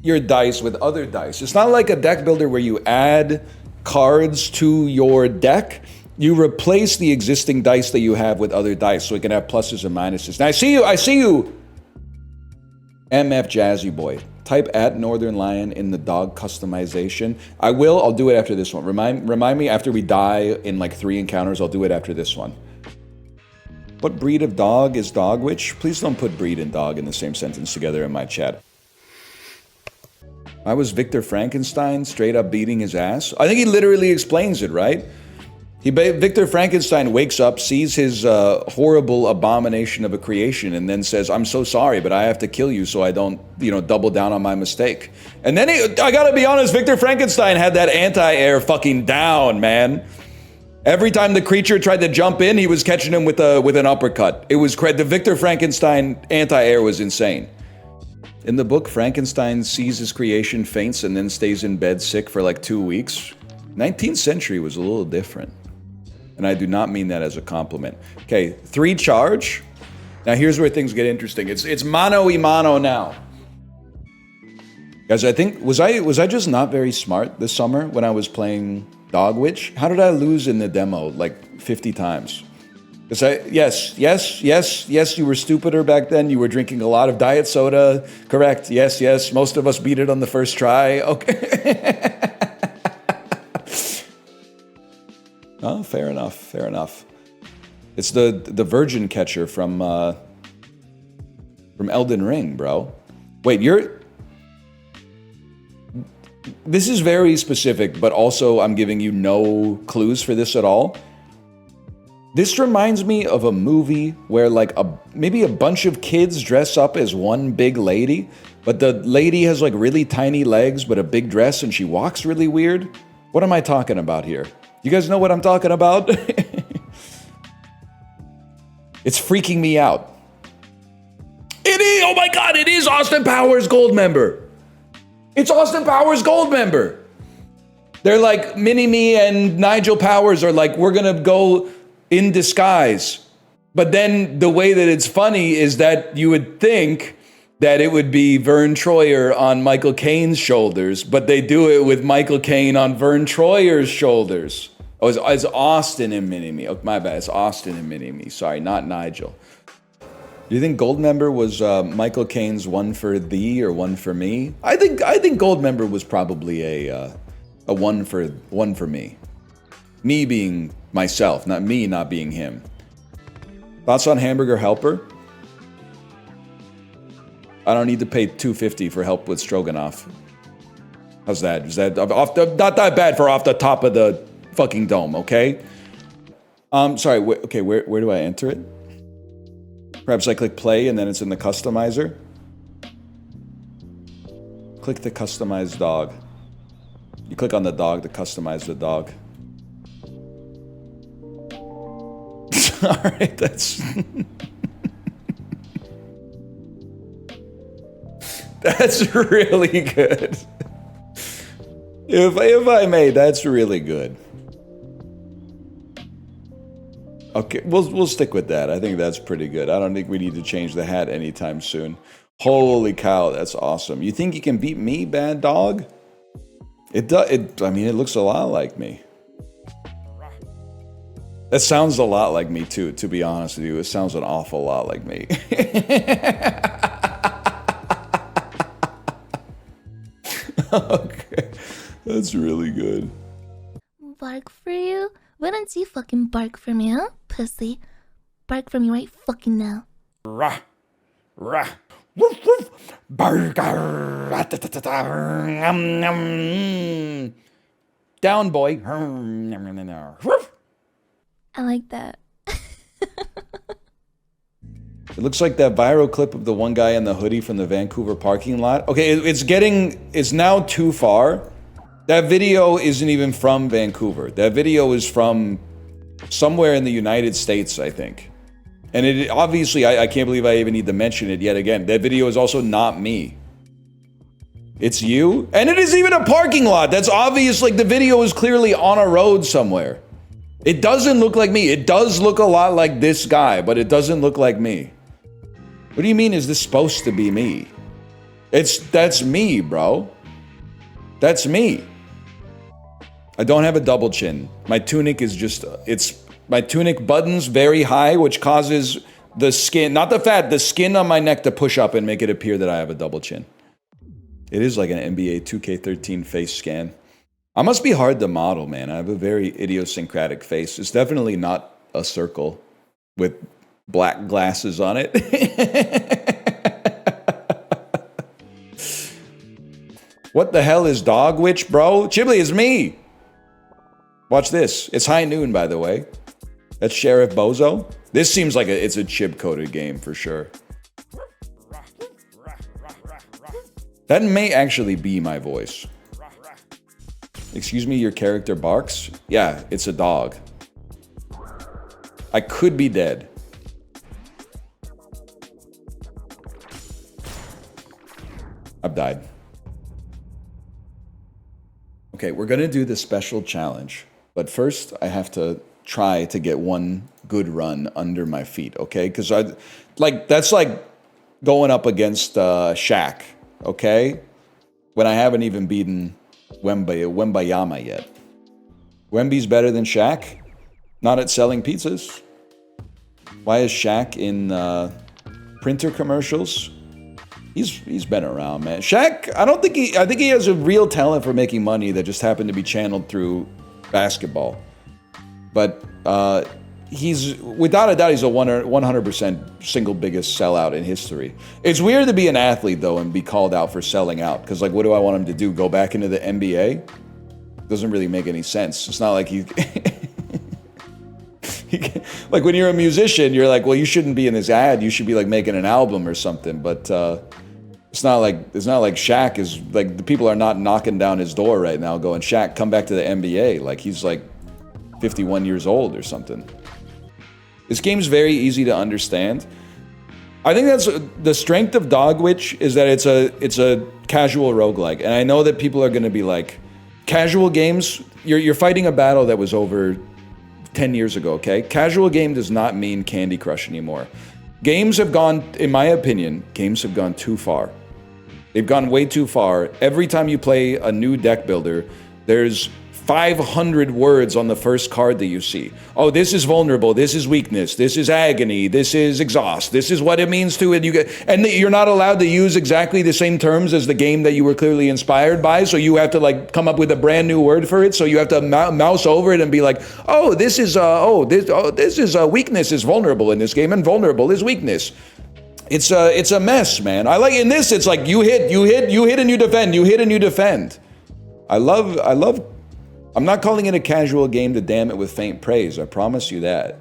your dice with other dice. It's not like a deck builder where you add cards to your deck. You replace the existing dice that you have with other dice, so it can have pluses and minuses. Now, I see you, MF Jazzy Boy. Type @northernlion in the dog customization. I'll do it after this one. Remind me after we die in like 3 encounters, I'll do it after this one. What breed of dog is Dogwitch? Please don't put breed and dog in the same sentence together in my chat. I was Victor Frankenstein straight up beating his ass. I think he literally explains it, right? Victor Frankenstein wakes up, sees his horrible abomination of a creation, and then says, I'm so sorry, but I have to kill you so I don't, double down on my mistake. And then I gotta be honest, Victor Frankenstein had that anti-air fucking down, man. Every time the creature tried to jump in, he was catching him with an uppercut. It was the Victor Frankenstein anti-air was insane. In the book, Frankenstein sees his creation, faints, and then stays in bed sick for like 2 weeks. 19th century was a little different. And I do not mean that as a compliment. Okay, 3 charge. Now here's where things get interesting. It's mano y mano now. Guys, I think, was I just not very smart this summer when I was playing Dogwitch? How did I lose in the demo like 50 times? Yes, you were stupider back then. You were drinking a lot of diet soda. Correct, yes. Most of us beat it on the first try. Okay. Oh, fair enough. It's the virgin catcher from Elden Ring, bro. Wait, this is very specific, but also I'm giving you no clues for this at all. This reminds me of a movie where like maybe a bunch of kids dress up as one big lady, but the lady has like really tiny legs but a big dress and she walks really weird. What am I talking about here? You guys know what I'm talking about? It's freaking me out. It is! Oh my god, it is Austin Powers Gold member! It's Austin Powers Goldmember. They're like, Mini-Me and Nigel Powers are like, we're gonna go in disguise. But then the way that it's funny is that you would think that it would be Vern Troyer on Michael Caine's shoulders, but they do it with Michael Caine on Vern Troyer's shoulders. Oh, it's Austin and Mini-Me. Oh, my bad, it's Austin and Mini-Me. Sorry, not Nigel. Do you think Goldmember was Michael Caine's One for Thee or One for Me? I think Goldmember was probably a one for me. Me being myself, not me not being him. Thoughts on Hamburger Helper? I don't need to pay $2.50 for help with stroganoff. How's that? Is that not that bad for off the top of the fucking dome? Okay. Sorry. Okay. Where do I enter it? Perhaps I click play and then it's in the customizer. Click the customize dog. You click on the dog to customize the dog. All right, that's that's really good. If I may, that's really good. Okay, we'll stick with that. I think that's pretty good. I don't think we need to change the hat anytime soon. Holy cow, that's awesome. You think you can beat me, bad dog? It does. I mean, it looks a lot like me. That sounds a lot like me too, to be honest with you. It sounds an awful lot like me. Okay, that's really good. Bark for you? Why don't you fucking bark for me, huh, pussy? Bark for me right fucking now. Rah, rah, woof, woof, burger, down, boy. I like that. It looks like that viral clip of the one guy in the hoodie from the Vancouver parking lot. Okay, it's now too far. That video isn't even from Vancouver. That video is from somewhere in the United States, I think. And it obviously, I can't believe I even need to mention it yet again. That video is also not me. It's you? And it isn't even a parking lot. That's obvious, like the video is clearly on a road somewhere. It doesn't look like me. It does look a lot like this guy, but it doesn't look like me. What do you mean, is this supposed to be me? That's me, bro. That's me. I don't have a double chin. My tunic is just, my tunic buttons very high, which causes the skin, not the fat, the skin on my neck to push up and make it appear that I have a double chin. It is like an NBA 2K13 face scan. I must be hard to model, man. I have a very idiosyncratic face. It's definitely not a circle with black glasses on it. What the hell is Dog Witch, bro? Chibli, it's me. Watch this. It's high noon, by the way. That's Sheriff Bozo. This seems like it's a chip-coded game for sure. That may actually be my voice. Excuse me, your character barks? Yeah, it's a dog. I could be dead. I've died. Okay, we're gonna do the special challenge. But first, I have to try to get one good run under my feet, okay? Because that's like going up against Shaq, okay? When I haven't even beaten Wembayama yet. Wemby's better than Shaq? Not at selling pizzas? Why is Shaq in printer commercials? He's been around, man. Shaq, I think he has a real talent for making money that just happened to be channeled through basketball. But he's, without a doubt, he's a 100% single biggest sellout in history. It's weird to be an athlete, though, and be called out for selling out. Because, like, what do I want him to do? Go back into the NBA? Doesn't really make any sense. It's not like he... like, when you're a musician, you're like, well, you shouldn't be in this ad. You should be, like, making an album or something. But it's not like Shaq is... Like, the people are not knocking down his door right now going, Shaq, come back to the NBA. Like, he's, like, 51 years old or something. This game's very easy to understand. I think that's the strength of Dogwitch is that it's a casual roguelike. And I know that people are going to be like, casual games, you're fighting a battle that was over 10 years ago, okay? Casual game does not mean Candy Crush anymore. Games have gone, in my opinion, games have gone too far. They've gone way too far. Every time you play a new deck builder, there's 500 words on the first card that you see. Oh, this is vulnerable, this is weakness, this is agony, this is exhaust, this is what it means to it. And you're not allowed to use exactly the same terms as the game that you were clearly inspired by, so you have to like come up with a brand new word for it, so you have to mouse over it and be like, oh, this is weakness is vulnerable in this game, and vulnerable is weakness. It's a mess, man. I like in this, it's like you hit, and you defend, you hit and you defend. I love I'm not calling it a casual game to damn it with faint praise, I promise you that.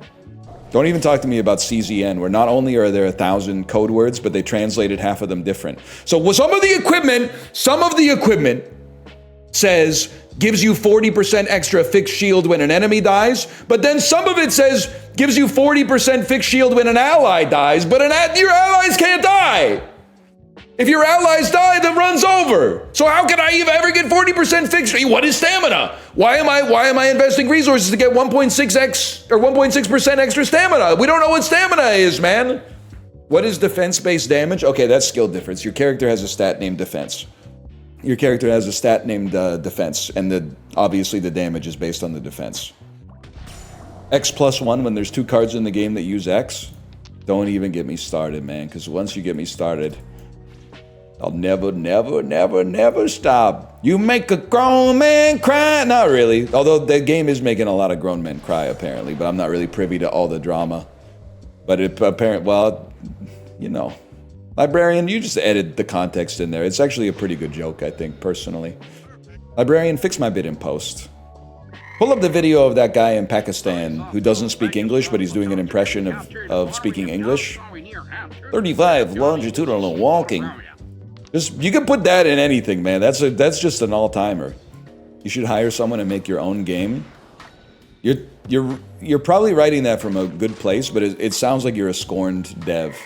Don't even talk to me about CZN, where not only are there 1,000 code words, but they translated half of them different. So some of the equipment says, gives you 40% extra fixed shield when an enemy dies, but then some of it says, gives you 40% fixed shield when an ally dies, but your allies can't die. If your allies die, the run's over. So how can I even ever get 40% fixed? What is stamina? Why am I investing resources to get 1.6x or 1.6% extra stamina? We don't know what stamina is, man. What is defense-based damage? Okay, that's skill difference. Your character has a stat named defense. Your character has a stat named defense, and obviously the damage is based on the defense. X+1 when there's 2 cards in the game that use X. Don't even get me started, man, because once you get me started, I'll never stop. You make a grown man cry. Not really. Although the game is making a lot of grown men cry, apparently. But I'm not really privy to all the drama. But well, you know. Librarian, you just edit the context in there. It's actually a pretty good joke, I think, personally. Librarian, fix my bit in post. Pull up the video of that guy in Pakistan who doesn't speak English, but he's doing an impression of speaking English. 35 longitudinal walking. You can put that in anything, man. That's just an all-timer. You should hire someone and make your own game. You're probably writing that from a good place, but it sounds like you're a scorned dev.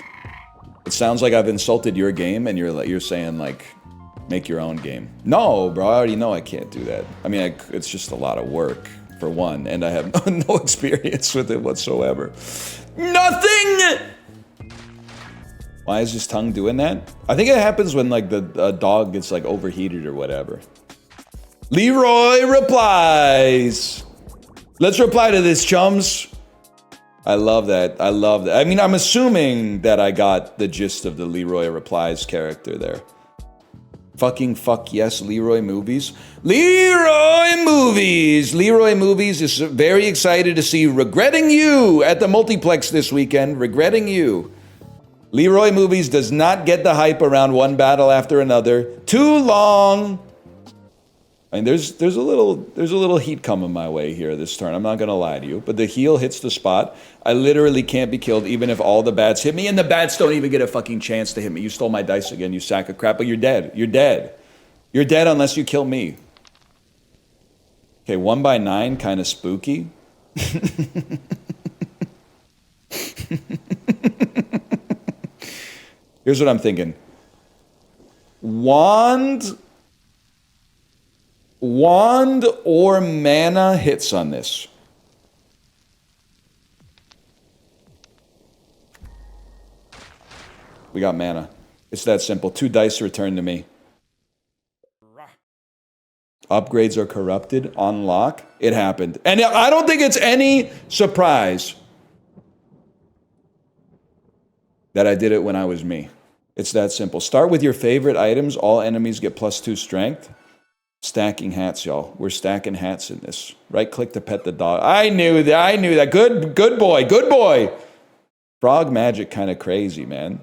It sounds like I've insulted your game, and you're saying like, make your own game. No, bro. I already know I can't do that. I mean, it's just a lot of work for one, and I have no experience with it whatsoever. Nothing. Why is his tongue doing that? I think it happens when like the dog gets like overheated or whatever. Leroy replies. Let's reply to this, chums. I love that. I love that. I mean, I'm assuming that I got the gist of the Leroy replies character there. Fucking fuck yes, Leroy movies. Leroy movies. Leroy movies is very excited to see Regretting You at the multiplex this weekend. Regretting You. Leroy movies does not get the hype around one battle after another. Too long. I mean, there's a little heat coming my way here this turn. I'm not gonna lie to you, but the heal hits the spot. I literally can't be killed even if all the bats hit me, and the bats don't even get a fucking chance to hit me. You stole my dice again, you sack of crap. But you're dead. You're dead. You're dead unless you kill me. Okay, 1x9, kind of spooky. Here's what I'm thinking. Wand or mana hits on this. We got mana. It's that simple. 2 dice returned to me. Upgrades are corrupted. Unlock. It happened. And I don't think it's any surprise that I did it when I was me. It's that simple. Start with your favorite items. All enemies get +2 strength. Stacking hats, y'all. We're stacking hats in this. Right click to pet the dog. I knew that. Good boy. Frog magic kind of crazy, man.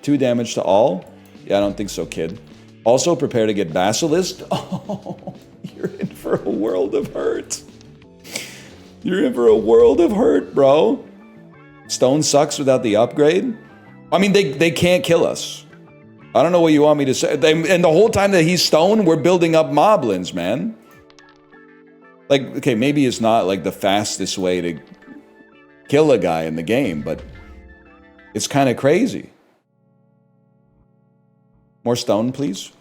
2 damage to all? Yeah, I don't think so, kid. Also, prepare to get Basilisk. Oh, you're in for a world of hurt. You're in for a world of hurt, bro. Stone sucks without the upgrade? I mean, they can't kill us. I don't know what you want me to say. And the whole time that he's stone, we're building up moblins, man. Like, okay, maybe it's not like the fastest way to kill a guy in the game, but It's kind of crazy. More stone, please.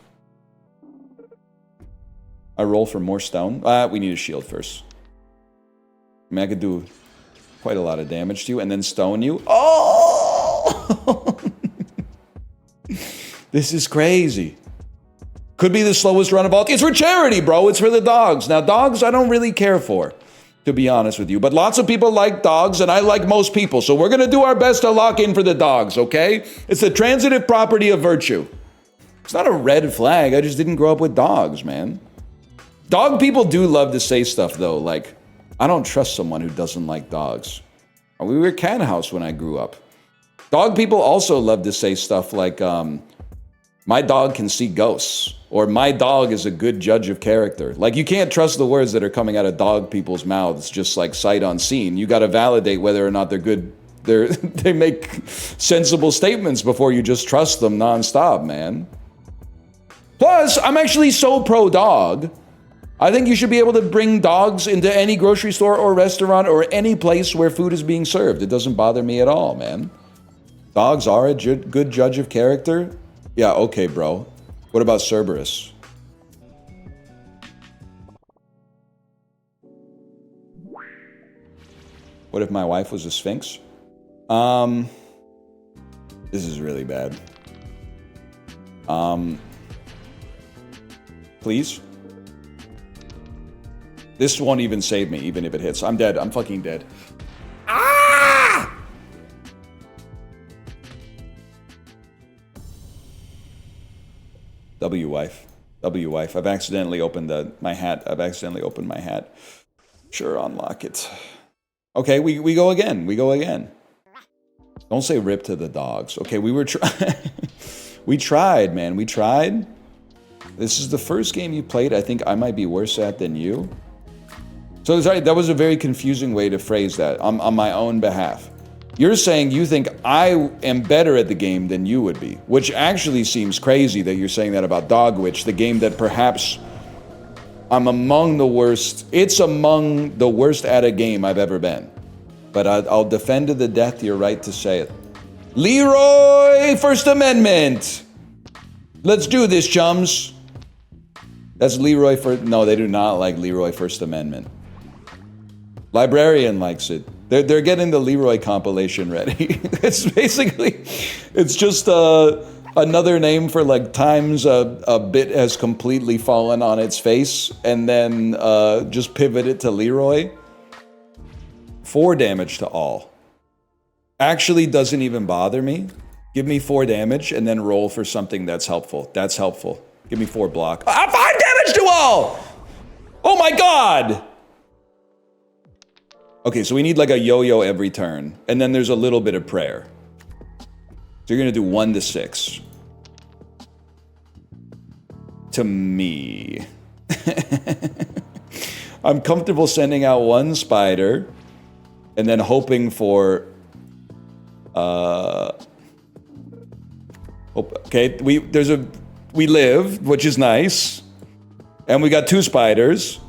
I roll for more stone. We need a shield first. I mean, I could do quite a lot of damage to you and then stone you. Oh! This is crazy. Could be the slowest run of all. It's for charity, bro. It's for the dogs. Now, dogs I don't really care for, to be honest with you. But lots of people like dogs, and I like most people. So we're going to do our best to lock in for the dogs, okay? It's the transitive property of virtue. It's not a red flag. I just didn't grow up with dogs, man. Dog people do love to say stuff, though. Like, I don't trust someone who doesn't like dogs. We were a cat house when I grew up. Dog people also love to say stuff like, my dog can see ghosts, or my dog is a good judge of character. Like, you can't trust the words that are coming out of dog people's mouths just like sight unseen. You got to validate whether or not they're good. They make sensible statements before you just trust them nonstop, man. Plus, I'm actually so pro-dog. I think you should be able to bring dogs into any grocery store or restaurant or any place where food is being served. It doesn't bother me at all, man. Dogs are a good judge of character. Yeah, okay, bro. What about Cerberus? What if my wife was a sphinx? This is really bad. Please? This won't even save me, even if it hits. I'm dead. I'm fucking dead. Ah! W-wife. W-wife. I've accidentally opened my hat. I've accidentally opened my hat. Sure, unlock it. Okay, we go again. We go again. Don't say rip to the dogs. Okay, we were we tried, man. We tried. This is the first game you played I think I might be worse at than you. So sorry, that was a very confusing way to phrase that on my own behalf. You're saying you think I am better at the game than you would be, which actually seems crazy that you're saying that about Dogwitch, the game that perhaps I'm among the worst. It's among the worst at a game I've ever been. But I'll defend to the death your right to say it. LEEROY First Amendment! Let's do this, chums. That's LEEROY First... No, they do not like LEEROY First Amendment. Librarian likes it. They're getting the LEEROY compilation ready. It's basically... It's just another name for like times a bit has completely fallen on its face and then just pivot it to LEEROY. 4 damage to all. Actually doesn't even bother me. Give me 4 damage and then roll for something that's helpful. That's helpful. Give me 4 block. 5 damage to all! Oh my god! Okay, so we need like a yo-yo every turn. And then there's a little bit of prayer. So you're gonna do 1 to 6. To me. I'm comfortable sending out 1 spider and then hoping for okay, we live, which is nice. And we got 2 spiders.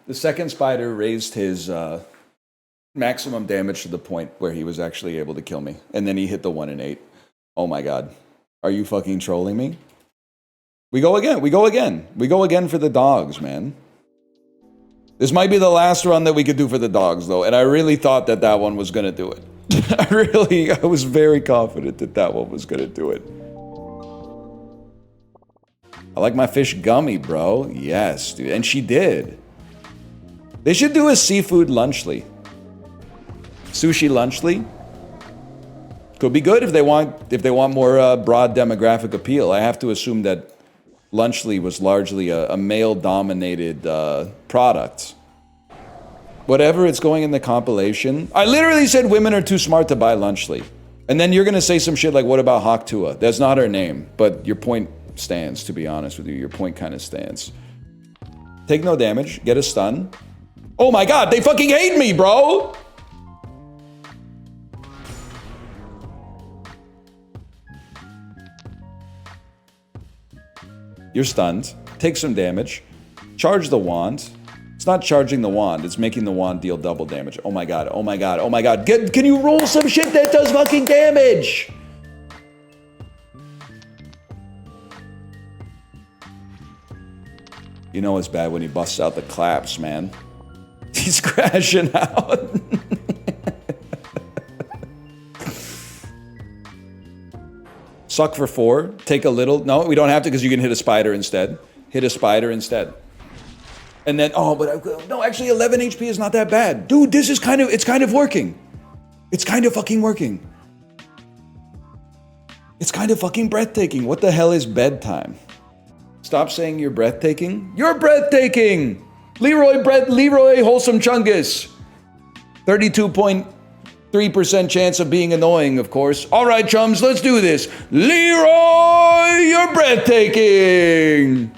The second spider raised his maximum damage to the point where he was actually able to kill me. And then he hit the 1 and 8. Oh my god. Are you fucking trolling me? We go again. We go again. We go again for the dogs, man. This might be the last run that we could do for the dogs, though. And I really thought that that one was going to do it. I was very confident that that one was going to do it. I like my fish gummy, bro. Yes, dude. And she did. They should do a seafood lunchly. Sushi lunchly. Could be good if they want more broad demographic appeal. I have to assume that lunchly was largely a male-dominated product. Whatever, it's going in the compilation. I literally said women are too smart to buy lunchly. And then you're going to say some shit like, what about Hawktua? That's not her name, but your point stands, to be honest with you. Your point kind of stands. Take no damage. Get a stun. Oh my god, they fucking hate me, bro! You're stunned. Take some damage. Charge the wand. It's not charging the wand. It's making the wand deal double damage. Oh my god. Oh my god. Oh my god. Can you roll some shit that does fucking damage? You know it's bad when he busts out the claps, man. He's crashing out. Suck for 4. Take a little. No, we don't have to because you can hit a spider instead. Hit a spider instead. And then, oh, but no, actually 11 HP is not that bad. Dude, this is it's kind of working. It's kind of fucking working. It's kind of fucking breathtaking. What the hell is bedtime? Stop saying you're breathtaking. You're breathtaking! Leroy Wholesome Chungus. 32.3% chance of being annoying, of course. All right, chums, let's do this. Leroy, you're breathtaking!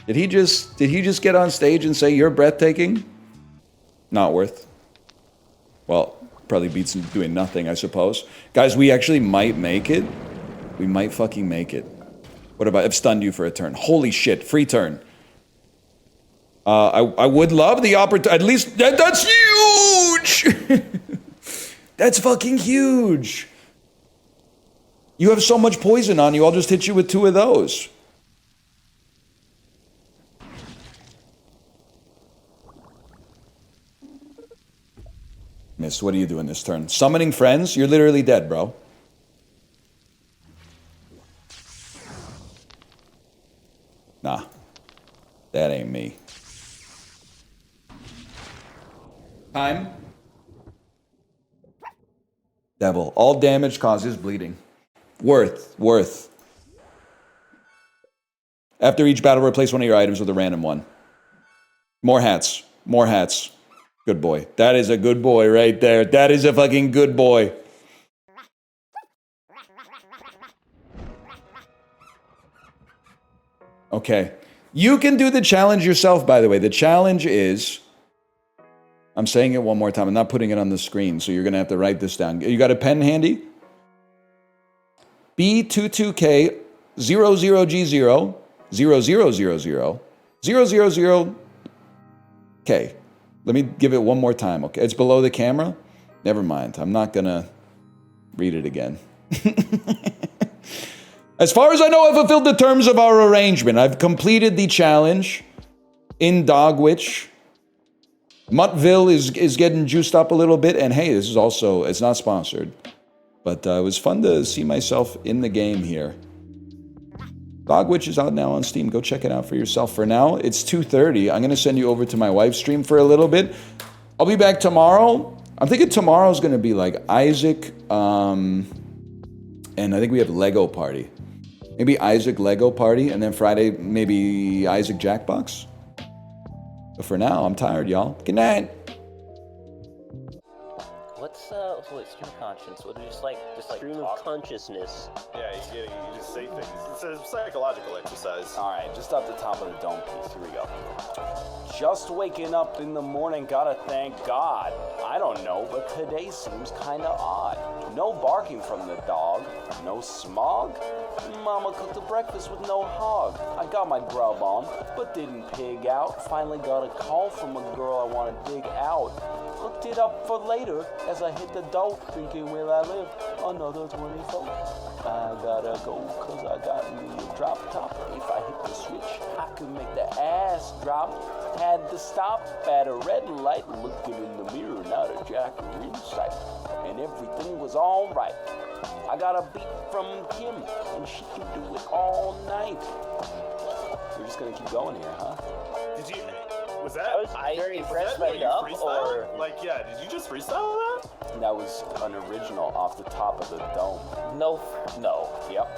Did he just get on stage and say you're breathtaking? Not worth. Well, probably beats him doing nothing, I suppose. Guys, we actually might make it. We might fucking make it. What about, I've stunned you for a turn. Holy shit, free turn. I would love the opportunity, at least, that's huge! That's fucking huge. You have so much poison on you, I'll just hit you with 2 of those. Miss, what are you doing this turn? Summoning friends? You're literally dead, bro. Nah, that ain't me. Time. Devil. All damage causes bleeding. Worth. After each battle, replace one of your items with a random one. More hats. Good boy. That is a good boy right there. That is a fucking good boy. Okay. You can do the challenge yourself, by the way. The challenge is... I'm saying it one more time. I'm not putting it on the screen, so you're going to have to write this down. You got a pen handy? B22K 00G0 0000 000K. Let me give it one more time, okay? It's below the camera? Never mind. I'm not going to read it again. As far as I know, I've fulfilled the terms of our arrangement. I've completed the challenge in Dogwitch. Muttville is getting juiced up a little bit. And hey, this is also, it's not sponsored. But it was fun to see myself in the game here. Dogwitch is out now on Steam. Go check it out for yourself. For now, it's 2:30. I'm going to send you over to my wife's stream for a little bit. I'll be back tomorrow. I'm thinking tomorrow's going to be like Isaac, and I think we have Lego Party. Maybe Isaac Lego Party, and then Friday, maybe Isaac Jackbox. But for now, I'm tired, y'all. Good night. What's stream conscience? What just like stream of consciousness? Yeah, you just say things. It's a psychological exercise. All right, just off the top of the dome piece. Here we go. Just waking up in the morning, gotta thank God. I don't know, but today seems kinda odd. No barking from the dog, no smog. Mama cooked a breakfast with no hog. I got my grub on, but didn't pig out. Finally got a call from a girl I wanna dig out. Looked it up for later as I hit the dough, thinking where I live, another 24. I gotta go, cause I got me a drop top. If I hit the switch, I could make the ass drop. Had to stop at a red light, looking in the mirror, not a jacker in sight. And everything was alright. I got a beat from Kim, and she can do it all night. We're just gonna keep going here, huh? Did you... Was that... I was very impressed by the up, or... Like, yeah, did you just freestyle that? That was an original off the top of the dome. No. Yep.